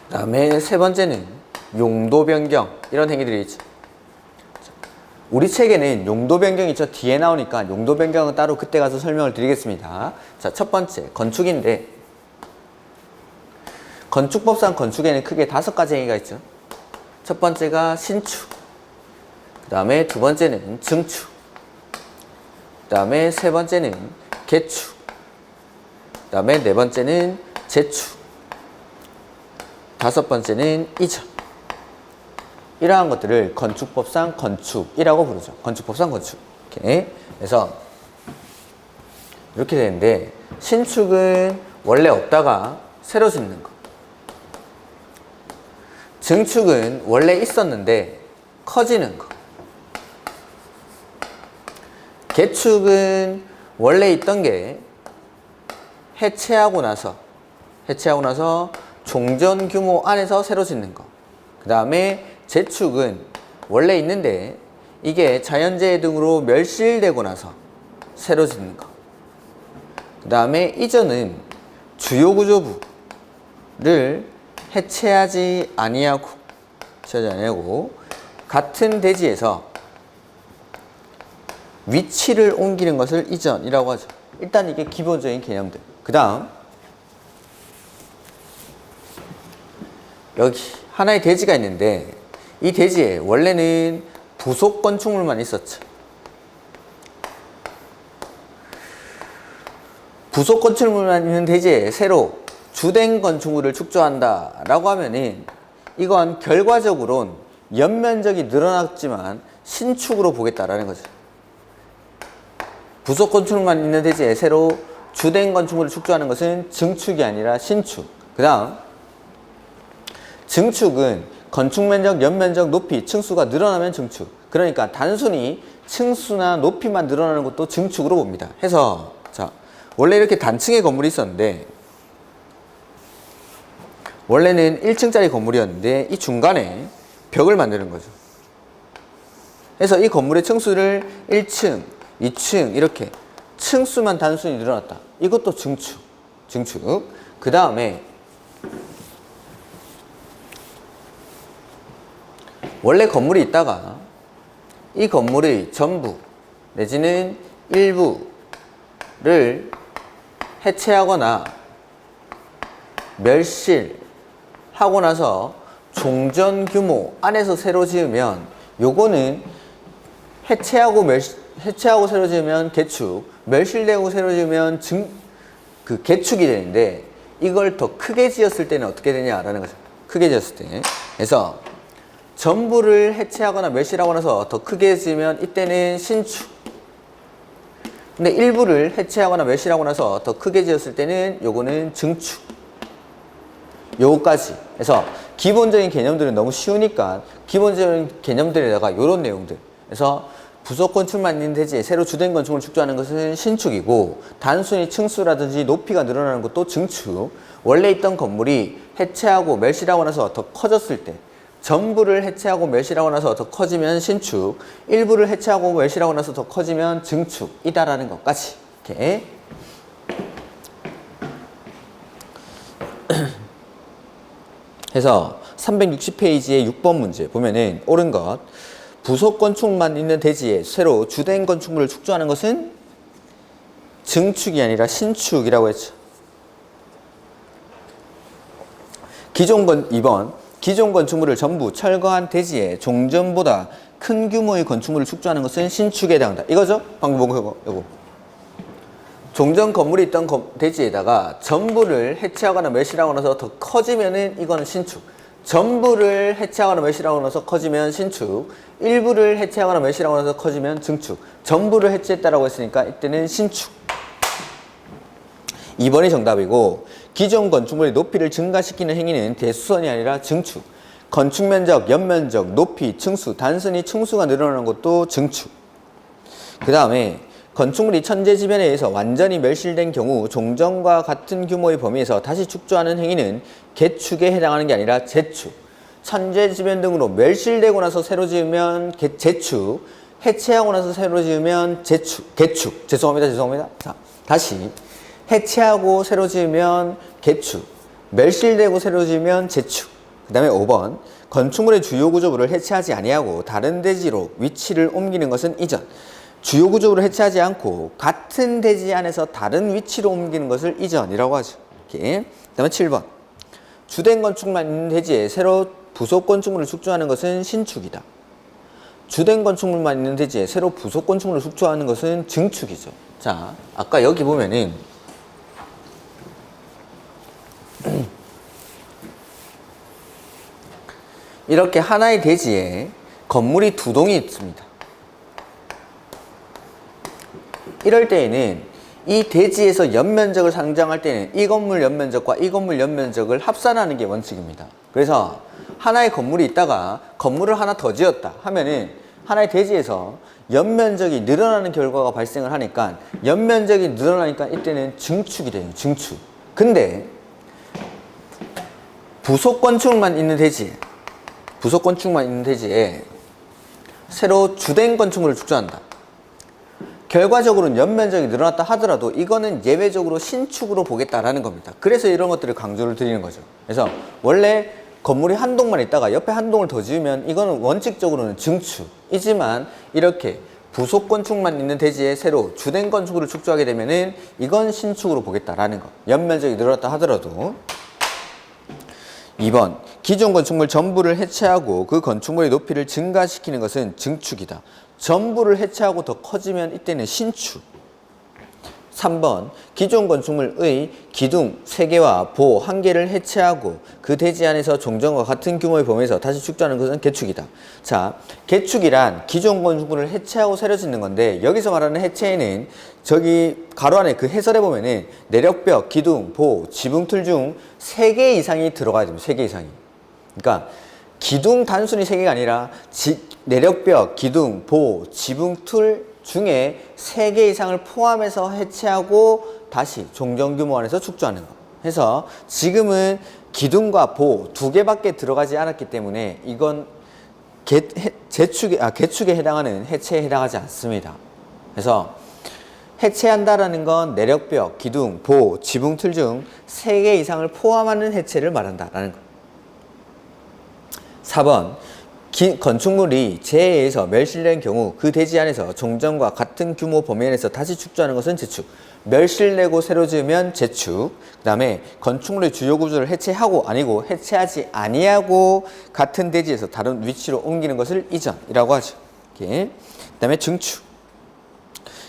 그 다음에 세 번째는 용도 변경, 이런 행위들이 있죠. 우리 책에는 용도 변경이 저 뒤에 나오니까 용도 변경은 따로 그때 가서 설명을 드리겠습니다. 자, 첫 번째 건축인데, 건축법상 건축에는 크게 5가지 행위가 있죠. 첫 번째가 신축, 그 다음에 두 번째는 증축, 그 다음에 세 번째는 개축, 그 다음에 네 번째는 재축, 다섯 번째는 이전. 이러한 것들을 건축법상 건축이라고 부르죠. 건축법상 건축. 이렇게. 그래서 이렇게 되는데, 신축은 원래 없다가 새로 짓는 거, 증축은 원래 있었는데 커지는 거, 개축은 원래 있던 게 해체하고 나서 종전 규모 안에서 새로 짓는 거. 그 다음에 재축은 원래 있는데 이게 자연재해 등으로 멸실되고 나서 새로 짓는 거. 그 다음에 이전은 주요 구조부를 해체하지 아니하고 같은 대지에서 위치를 옮기는 것을 이전이라고 하죠. 일단 이게 기본적인 개념들. 그 다음 여기 하나의 대지가 있는데, 이 대지에 원래는 부속 건축물만 있었죠. 부속 건축물만 있는 대지에 새로 주된 건축물을 축조한다 라고 하면은, 이건 결과적으로는 연면적이 늘어났지만 신축으로 보겠다라는 거죠. 부속 건축물만 있는 대지에 새로 주된 건축물을 축조하는 것은 증축이 아니라 신축. 그 다음 증축은 건축면적, 연면적, 높이, 층수가 늘어나면 증축. 그러니까 단순히 층수나 높이만 늘어나는 것도 증축으로 봅니다. 해서 자, 원래 이렇게 단층의 건물이 있었는데, 원래는 1층짜리 건물이었는데 이 중간에 벽을 만드는 거죠. 그래서 이 건물의 층수를 1층, 2층 이렇게 층수만 단순히 늘어났다. 이것도 증축. 그 다음에 원래 건물이 있다가 이 건물의 전부 내지는 일부를 해체하거나 멸실하고 나서 종전 규모 안에서 새로 지으면, 요거는 해체하고 새로 지으면 개축, 멸실되고 새로 지으면 개축이 되는데, 이걸 더 크게 지었을 때는 어떻게 되냐라는 거죠. 크게 지었을 때. 그래서 전부를 해체하거나 멸실하고 나서 더 크게 지으면 이때는 신축. 근데 일부를 해체하거나 멸실하고 나서 더 크게 지었을 때는 요거는 증축. 요거까지. 그래서 기본적인 개념들은 너무 쉬우니까 기본적인 개념들에다가 요런 내용들. 그래서 부속 건축만 있는 대지에 새로 주된 건축을 축조하는 것은 신축이고, 단순히 층수라든지 높이가 늘어나는 것도 증축. 원래 있던 건물이 해체하고 멸실하고 나서 더 커졌을 때, 전부를 해체하고 멸실하고 나서 더 커지면 신축, 일부를 해체하고 멸실하고 나서 더 커지면 증축이다라는 것까지 이렇게. 해서 360페이지의 6번 문제 보면은 옳은 것, 부속 건축만 있는 대지에 새로 주된 건축물을 축조하는 것은 증축이 아니라 신축이라고 했죠. 2번, 기존 건축물을 전부 철거한 대지에 종전보다 큰 규모의 건축물을 축조하는 것은 신축에 해당한다. 이거죠? 방금 본 거, 이거. 종전 건물이 있던 대지에다가 전부를 해체하거나 멸실하고 나서 더 커지면은 이거는 신축. 전부를 해체하거나 멸실하고 나서 커지면 신축. 일부를 해체하거나 멸실하고 나서 커지면 증축. 전부를 해체했다라고 했으니까 이때는 신축. 2번이 정답이고, 기존 건축물의 높이를 증가시키는 행위는 대수선이 아니라 증축. 건축 면적, 연면적, 높이, 층수, 단순히 층수가 늘어나는 것도 증축. 그 다음에 건축물이 천재지변에 의해서 완전히 멸실된 경우 종전과 같은 규모의 범위에서 다시 축조하는 행위는 개축에 해당하는 게 아니라 재축. 천재지변 등으로 멸실되고 나서 새로 지으면 재축, 해체하고 나서 새로 지으면 개축. 죄송합니다. 자, 다시. 해체하고 새로 지으면 개축, 멸실되고 새로 지으면 재축. 그 다음에 5번, 건축물의 주요 구조부를 해체하지 아니하고 다른 대지로 위치를 옮기는 것은 이전. 주요 구조부를 해체하지 않고 같은 대지 안에서 다른 위치로 옮기는 것을 이전이라고 하죠. 이렇게. 그 다음에 7번, 주된 건축만 있는 대지에 새로 부속 건축물을 축조하는 것은 신축이다. 주된 건축물만 있는 대지에 새로 부속 건축물을 축조하는 것은 증축이죠. 자, 아까 여기 보면은 이렇게 하나의 대지에 건물이 두 동이 있습니다. 이럴 때에는 이 대지에서 연면적을 상정할 때는 이 건물 연면적과 이 건물 연면적을 합산하는 게 원칙입니다. 그래서 하나의 건물이 있다가 건물을 하나 더 지었다 하면은 하나의 대지에서 연면적이 늘어나는 결과가 발생을 하니까, 연면적이 늘어나니까 이때는 증축이 돼요. 증축. 근데 부속 건축만 있는 대지에 새로 주된 건축물을 축조한다. 결과적으로는 연면적이 늘어났다 하더라도 이거는 예외적으로 신축으로 보겠다라는 겁니다. 그래서 이런 것들을 강조를 드리는 거죠. 그래서 원래 건물이 한 동만 있다가 옆에 한 동을 더 지으면 이거는 원칙적으로는 증축이지만, 이렇게 부속 건축만 있는 대지에 새로 주된 건축물을 축조하게 되면은 이건 신축으로 보겠다라는 거. 연면적이 늘어났다 하더라도. 2번, 기존 건축물 전부를 해체하고 그 건축물의 높이를 증가시키는 것은 증축이다. 전부를 해체하고 더 커지면 이때는 신축. 3번, 기존 건축물의 기둥 3개와 보 1개를 해체하고 그 대지 안에서 종전과 같은 규모의 범위에서 다시 축조하는 것은 개축이다. 자, 개축이란 기존 건축물을 해체하고 새로 짓는 건데, 여기서 말하는 해체에는 저기 가로 안에 그 해설에 보면은 내력벽, 기둥, 보, 지붕틀 중 3개 이상이 들어가야 됩니다. 3개 이상이. 그러니까 기둥 단순히 3개가 아니라 내력벽, 기둥, 보, 지붕틀 중에 3개 이상을 포함해서 해체하고 다시 종전 규모 안에서 축조하는 거. 해서 지금은 기둥과 보 2개밖에 들어가지 않았기 때문에 이건 개축에 해당하는 해체에 해당하지 않습니다. 그래서 해체한다라는 건 내력벽, 기둥, 보, 지붕틀 중 3개 이상을 포함하는 해체를 말한다라는 거. 4번, 건축물이 재해에 의해서 멸실된 경우 그 대지 안에서 종전과 같은 규모 범위 안에서 다시 축조하는 것은 재축. 멸실내고 새로 지으면 재축. 그 다음에 건축물의 주요 구조를 해체하고 아니고 해체하지 아니하고 같은 대지에서 다른 위치로 옮기는 것을 이전이라고 하죠. 그 다음에 증축.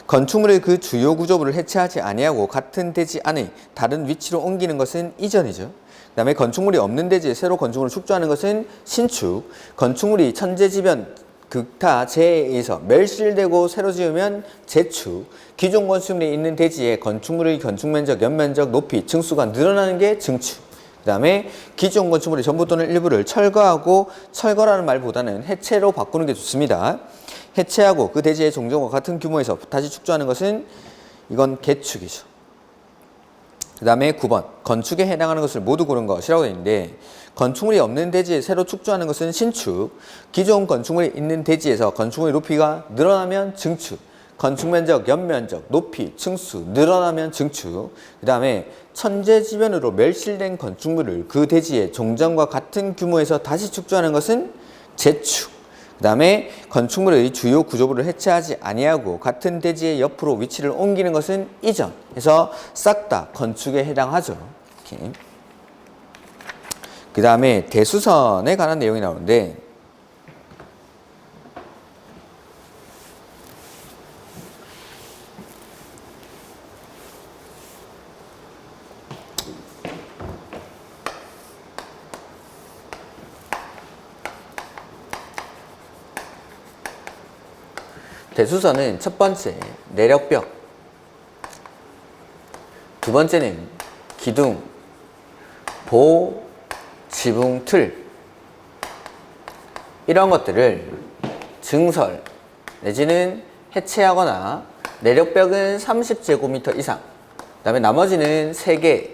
건축물의 그 주요 구조부를 해체하지 아니하고 같은 대지 안에 다른 위치로 옮기는 것은 이전이죠. 그 다음에 건축물이 없는 대지에 새로 건축물을 축조하는 것은 신축. 건축물이 천재지변, 극타, 재해에 의해서 멸실되고 새로 지으면 재축. 기존 건축물이 있는 대지에 건축물의 건축면적, 연면적, 높이, 층수가 늘어나는 게 증축. 그 다음에 기존 건축물의 전부 또는 일부를 철거하고, 철거라는 말보다는 해체로 바꾸는 게 좋습니다. 해체하고 그 대지의 종전과 같은 규모에서 다시 축조하는 것은 이건 개축이죠. 그 다음에 9번 건축에 해당하는 것을 모두 고른 것이라고 되어 있는데 건축물이 없는 대지에 새로 축조하는 것은 신축, 기존 건축물이 있는 대지에서 건축물의 높이가 늘어나면 증축, 건축면적, 연면적, 높이, 층수 늘어나면 증축. 그 다음에 천재지변으로 멸실된 건축물을 그 대지의 종전과 같은 규모에서 다시 축조하는 것은 재축. 그 다음에 건축물의 주요 구조부를 해체하지 아니하고 같은 대지의 옆으로 위치를 옮기는 것은 이전. 그래서 싹 다 건축에 해당하죠. 이렇게. 그 다음에 대수선에 관한 내용이 나오는데 대수선은 첫 번째 내력벽, 두 번째는 기둥, 보, 지붕, 틀 이런 것들을 증설 내지는 해체하거나 내력벽은 30제곱미터 이상 그 다음에 나머지는 3개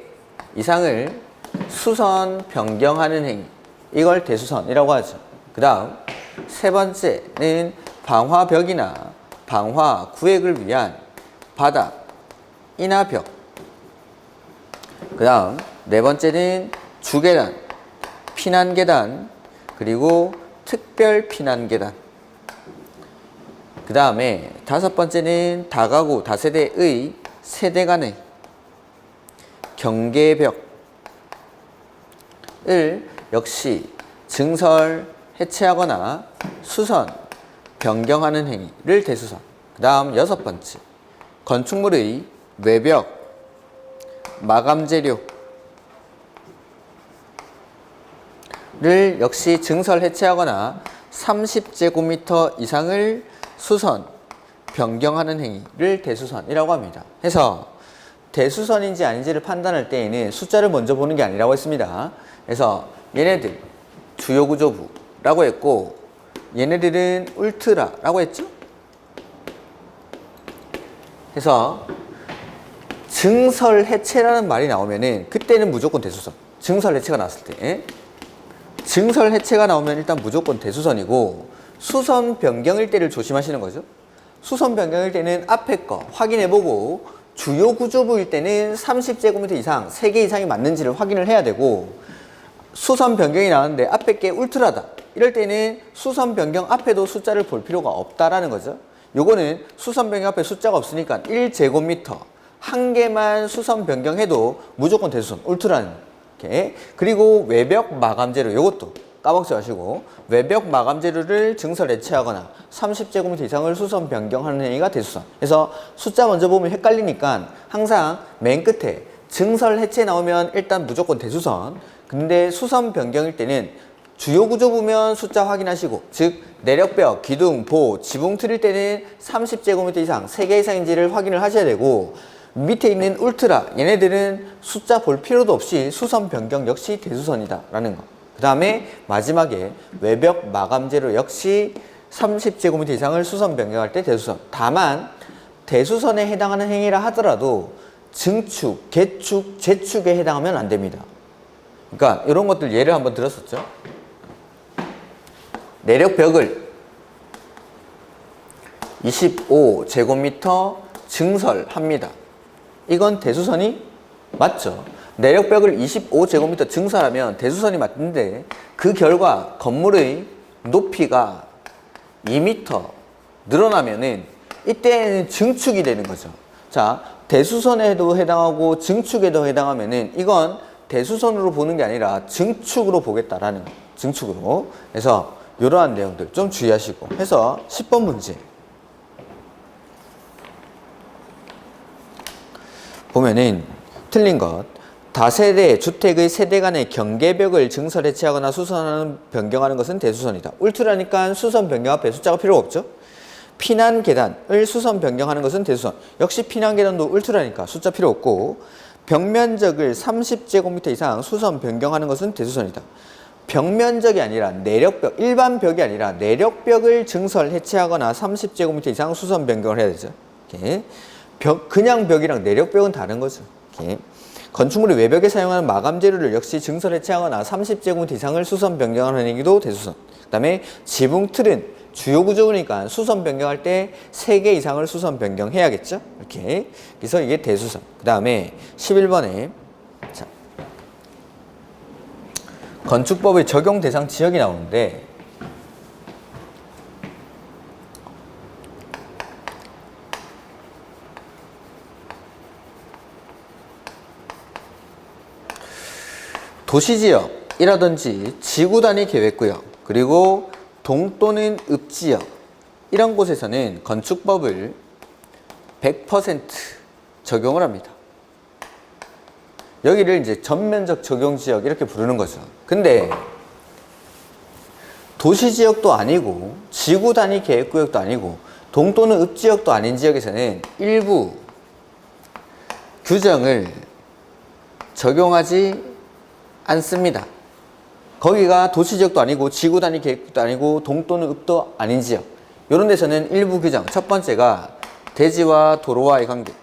이상을 수선 변경하는 행위 이걸 대수선이라고 하죠. 그 다음 세 번째는 방화벽이나 방화 구획을 위한 바닥, 인하벽. 그 다음 네 번째는 주계단, 피난계단, 그리고 특별 피난계단. 그 다음에 다섯 번째는 다가구, 다세대의 세대 간의 경계벽을 역시 증설, 해체하거나 수선, 변경하는 행위를 대수선. 그 다음 여섯 번째, 건축물의 외벽, 마감재료를 역시 증설, 해체하거나 30제곱미터 이상을 수선, 변경하는 행위를 대수선이라고 합니다. 해서 대수선인지 아닌지를 판단할 때에는 숫자를 먼저 보는 게 아니라고 했습니다. 그래서 얘네들 주요구조부라고 했고 얘네들은 울트라라고 했죠. 그래서 증설 해체라는 말이 나오면은 그때는 무조건 대수선. 증설 해체가 나왔을 때 증설 해체가 나오면 일단 무조건 대수선이고 수선 변경일 때를 조심하시는 거죠. 수선 변경일 때는 앞에 거 확인해보고 주요 구조부일 때는 30제곱미터 이상 3개 이상이 맞는지를 확인을 해야 되고 수선 변경이 나왔는데 앞에 게 울트라다 이럴 때는 수선 변경 앞에도 숫자를 볼 필요가 없다라는 거죠. 요거는 수선 변경 앞에 숫자가 없으니까 1제곱미터 한 개만 수선 변경해도 무조건 대수선 울트라는 게. 그리고 외벽 마감 재료 요것도 까먹지 마시고 외벽 마감 재료를 증설 해체하거나 30제곱미터 이상을 수선 변경하는 행위가 대수선. 그래서 숫자 먼저 보면 헷갈리니까 항상 맨 끝에 증설 해체 나오면 일단 무조건 대수선. 근데 수선 변경일 때는 주요 구조 보면 숫자 확인하시고 즉 내력벽, 기둥, 보, 지붕 틀일 때는 30제곱미터 이상 3개 이상인지를 확인을 하셔야 되고 밑에 있는 울트라 얘네들은 숫자 볼 필요도 없이 수선 변경 역시 대수선이다 라는 거. 그 다음에 마지막에 외벽 마감재료 역시 30제곱미터 이상을 수선 변경할 때 대수선. 다만 대수선에 해당하는 행위라 하더라도 증축, 개축, 재축에 해당하면 안 됩니다. 그러니까 이런 것들 예를 한번 들었었죠. 내력벽을 25제곱미터 증설합니다. 이건 대수선이 맞죠. 내력벽을 25제곱미터 증설하면 대수선이 맞는데 그 결과 건물의 높이가 2m 늘어나면은 이때는 증축이 되는 거죠. 자, 대수선에도 해당하고 증축에도 해당하면은 이건 대수선으로 보는 게 아니라 증축으로 보겠다라는 거예요. 증축으로. 그래서 이러한 내용들 좀 주의하시고 해서 10번 문제 보면은 틀린 것 다세대 주택의 세대 간의 경계벽을 증설 해체하거나 수선하는 변경하는 것은 대수선이다. 울트라니까 수선 변경 앞에 숫자가 필요 없죠. 피난 계단을 수선 변경하는 것은 대수선. 역시 피난 계단도 울트라니까 숫자 필요 없고 벽면적을 30제곱미터 이상 수선 변경하는 것은 대수선이다. 벽 면적이 아니라 내력벽, 일반 벽이 아니라 내력벽을 증설, 해체하거나 30제곱미터 이상 수선 변경을 해야 되죠. 이렇게. 그냥 벽이랑 내력벽은 다른 거죠. 이렇게. 건축물의 외벽에 사용하는 마감 재료를 역시 증설, 해체하거나 30제곱미터 이상을 수선 변경하는 행위도 대수선. 그 다음에 지붕 틀은 주요 구조니까 수선 변경할 때 3개 이상을 수선 변경해야겠죠. 이렇게. 그래서 이게 대수선. 그 다음에 11번에 자, 건축법의 적용 대상 지역이 나오는데 도시지역이라든지 지구단위 계획구역 그리고 동 또는 읍지역 이런 곳에서는 건축법을 100% 적용을 합니다. 여기를 이제 전면적 적용지역 이렇게 부르는 거죠. 근데 도시지역도 아니고 지구단위 계획구역도 아니고 동 또는 읍지역도 아닌 지역에서는 일부 규정을 적용하지 않습니다. 거기가 도시지역도 아니고 지구단위 계획도 아니고 동 또는 읍도 아닌 지역 이런 데서는 일부 규정 첫 번째가 대지와 도로와의 관계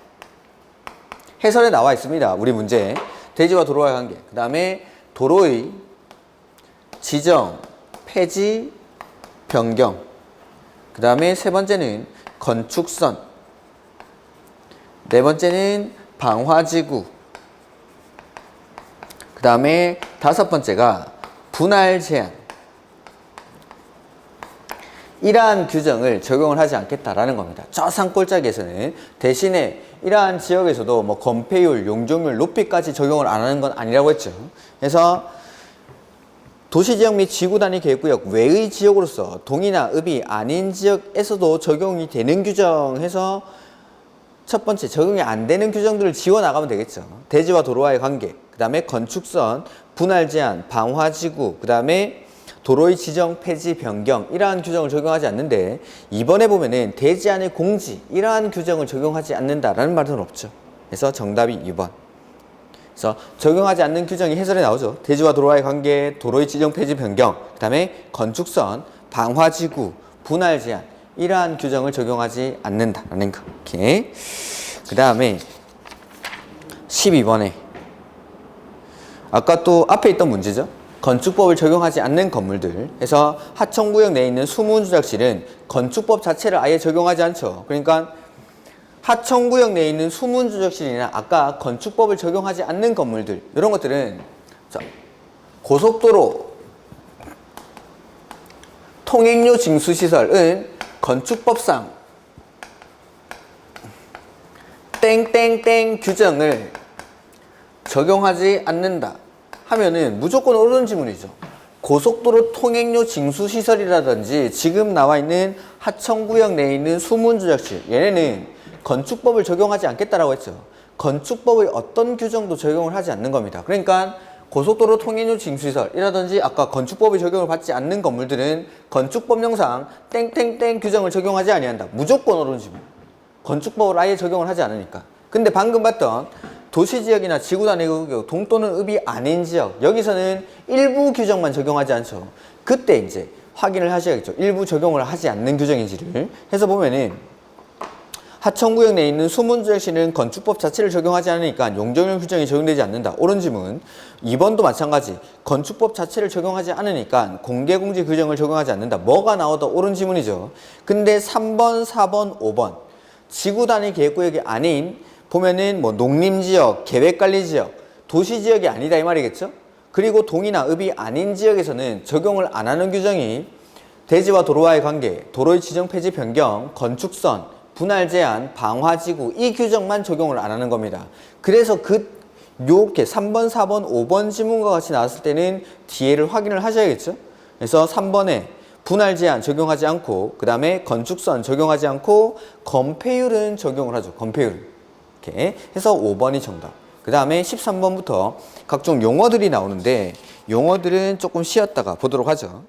해설에 나와 있습니다. 우리 문제 대지와 도로와의 관계 그 다음에 도로의 지정, 폐지, 변경 그 다음에 세 번째는 건축선 네 번째는 방화지구 그 다음에 다섯 번째가 분할 제한 이러한 규정을 적용을 하지 않겠다라는 겁니다. 저 산골짜기에서는 대신에 이러한 지역에서도 뭐 건폐율, 용적률, 높이까지 적용을 안 하는 건 아니라고 했죠. 그래서 도시지역 및 지구단위 계획구역 외의 지역으로서 동이나 읍이 아닌 지역에서도 적용이 되는 규정해서 첫 번째 적용이 안 되는 규정들을 지워나가면 되겠죠. 대지와 도로와의 관계 그 다음에 건축선, 분할 제한, 방화지구 그 다음에 도로의 지정, 폐지, 변경 이러한 규정을 적용하지 않는데 이번에 보면은 대지 안의 공지 이러한 규정을 적용하지 않는다라는 말은 없죠. 그래서 정답이 2번. 그래서 적용하지 않는 규정이 해설에 나오죠. 대지와 도로와의 관계, 도로의 지정, 폐지, 변경 그 다음에 건축선, 방화지구, 분할 제한 이러한 규정을 적용하지 않는다라는 거. 이렇게. 그 다음에 12번에 아까 또 앞에 있던 문제죠. 건축법을 적용하지 않는 건물들 해서 하천구역 내에 있는 수문주작실은 건축법 자체를 아예 적용하지 않죠. 그러니까 하천구역 내에 있는 수문주작실이나 아까 건축법을 적용하지 않는 건물들 이런 것들은 자, 고속도로 통행료 징수시설은 건축법상 땡땡땡 규정을 적용하지 않는다 하면은 무조건 옳은 지문이죠. 고속도로 통행료 징수시설이라든지 지금 나와 있는 하천구역 내에 있는 수문주작실 얘네는 건축법을 적용하지 않겠다라고 했죠. 건축법의 어떤 규정도 적용을 하지 않는 겁니다. 그러니까 고속도로 통행료 징수시설이라든지 아까 건축법의 적용을 받지 않는 건물들은 건축법령상 땡땡땡 규정을 적용하지 아니한다. 무조건 옳은 지문. 건축법을 아예 적용을 하지 않으니까. 근데 방금 봤던 도시지역이나 지구단위 구역, 동 또는 읍이 아닌 지역 여기서는 일부 규정만 적용하지 않죠. 그때 이제 확인을 하셔야겠죠. 일부 적용을 하지 않는 규정인지를 해서 보면은 하천구역 내에 있는 수문주작실은 건축법 자체를 적용하지 않으니까 용적률 규정이 적용되지 않는다. 옳은 지문. 2번도 마찬가지. 건축법 자체를 적용하지 않으니까 공개공지 규정을 적용하지 않는다. 뭐가 나와도 옳은 지문이죠. 근데 3번, 4번, 5번 지구단위 계획구역이 아닌 보면은 뭐 농림지역, 계획관리지역, 도시지역이 아니다 이 말이겠죠. 그리고 동이나 읍이 아닌 지역에서는 적용을 안 하는 규정이 대지와 도로와의 관계, 도로의 지정, 폐지, 변경, 건축선, 분할 제한, 방화지구 이 규정만 적용을 안 하는 겁니다. 그래서 요렇게 3번, 4번, 5번 지문과 같이 나왔을 때는 뒤에를 확인을 하셔야겠죠. 그래서 3번에 분할 제한 적용하지 않고 그 다음에 건축선 적용하지 않고 건폐율은 적용을 하죠. 건폐율. 이렇게 해서 5번이 정답. 그 다음에 13번부터 각종 용어들이 나오는데 용어들은 조금 쉬었다가 보도록 하죠.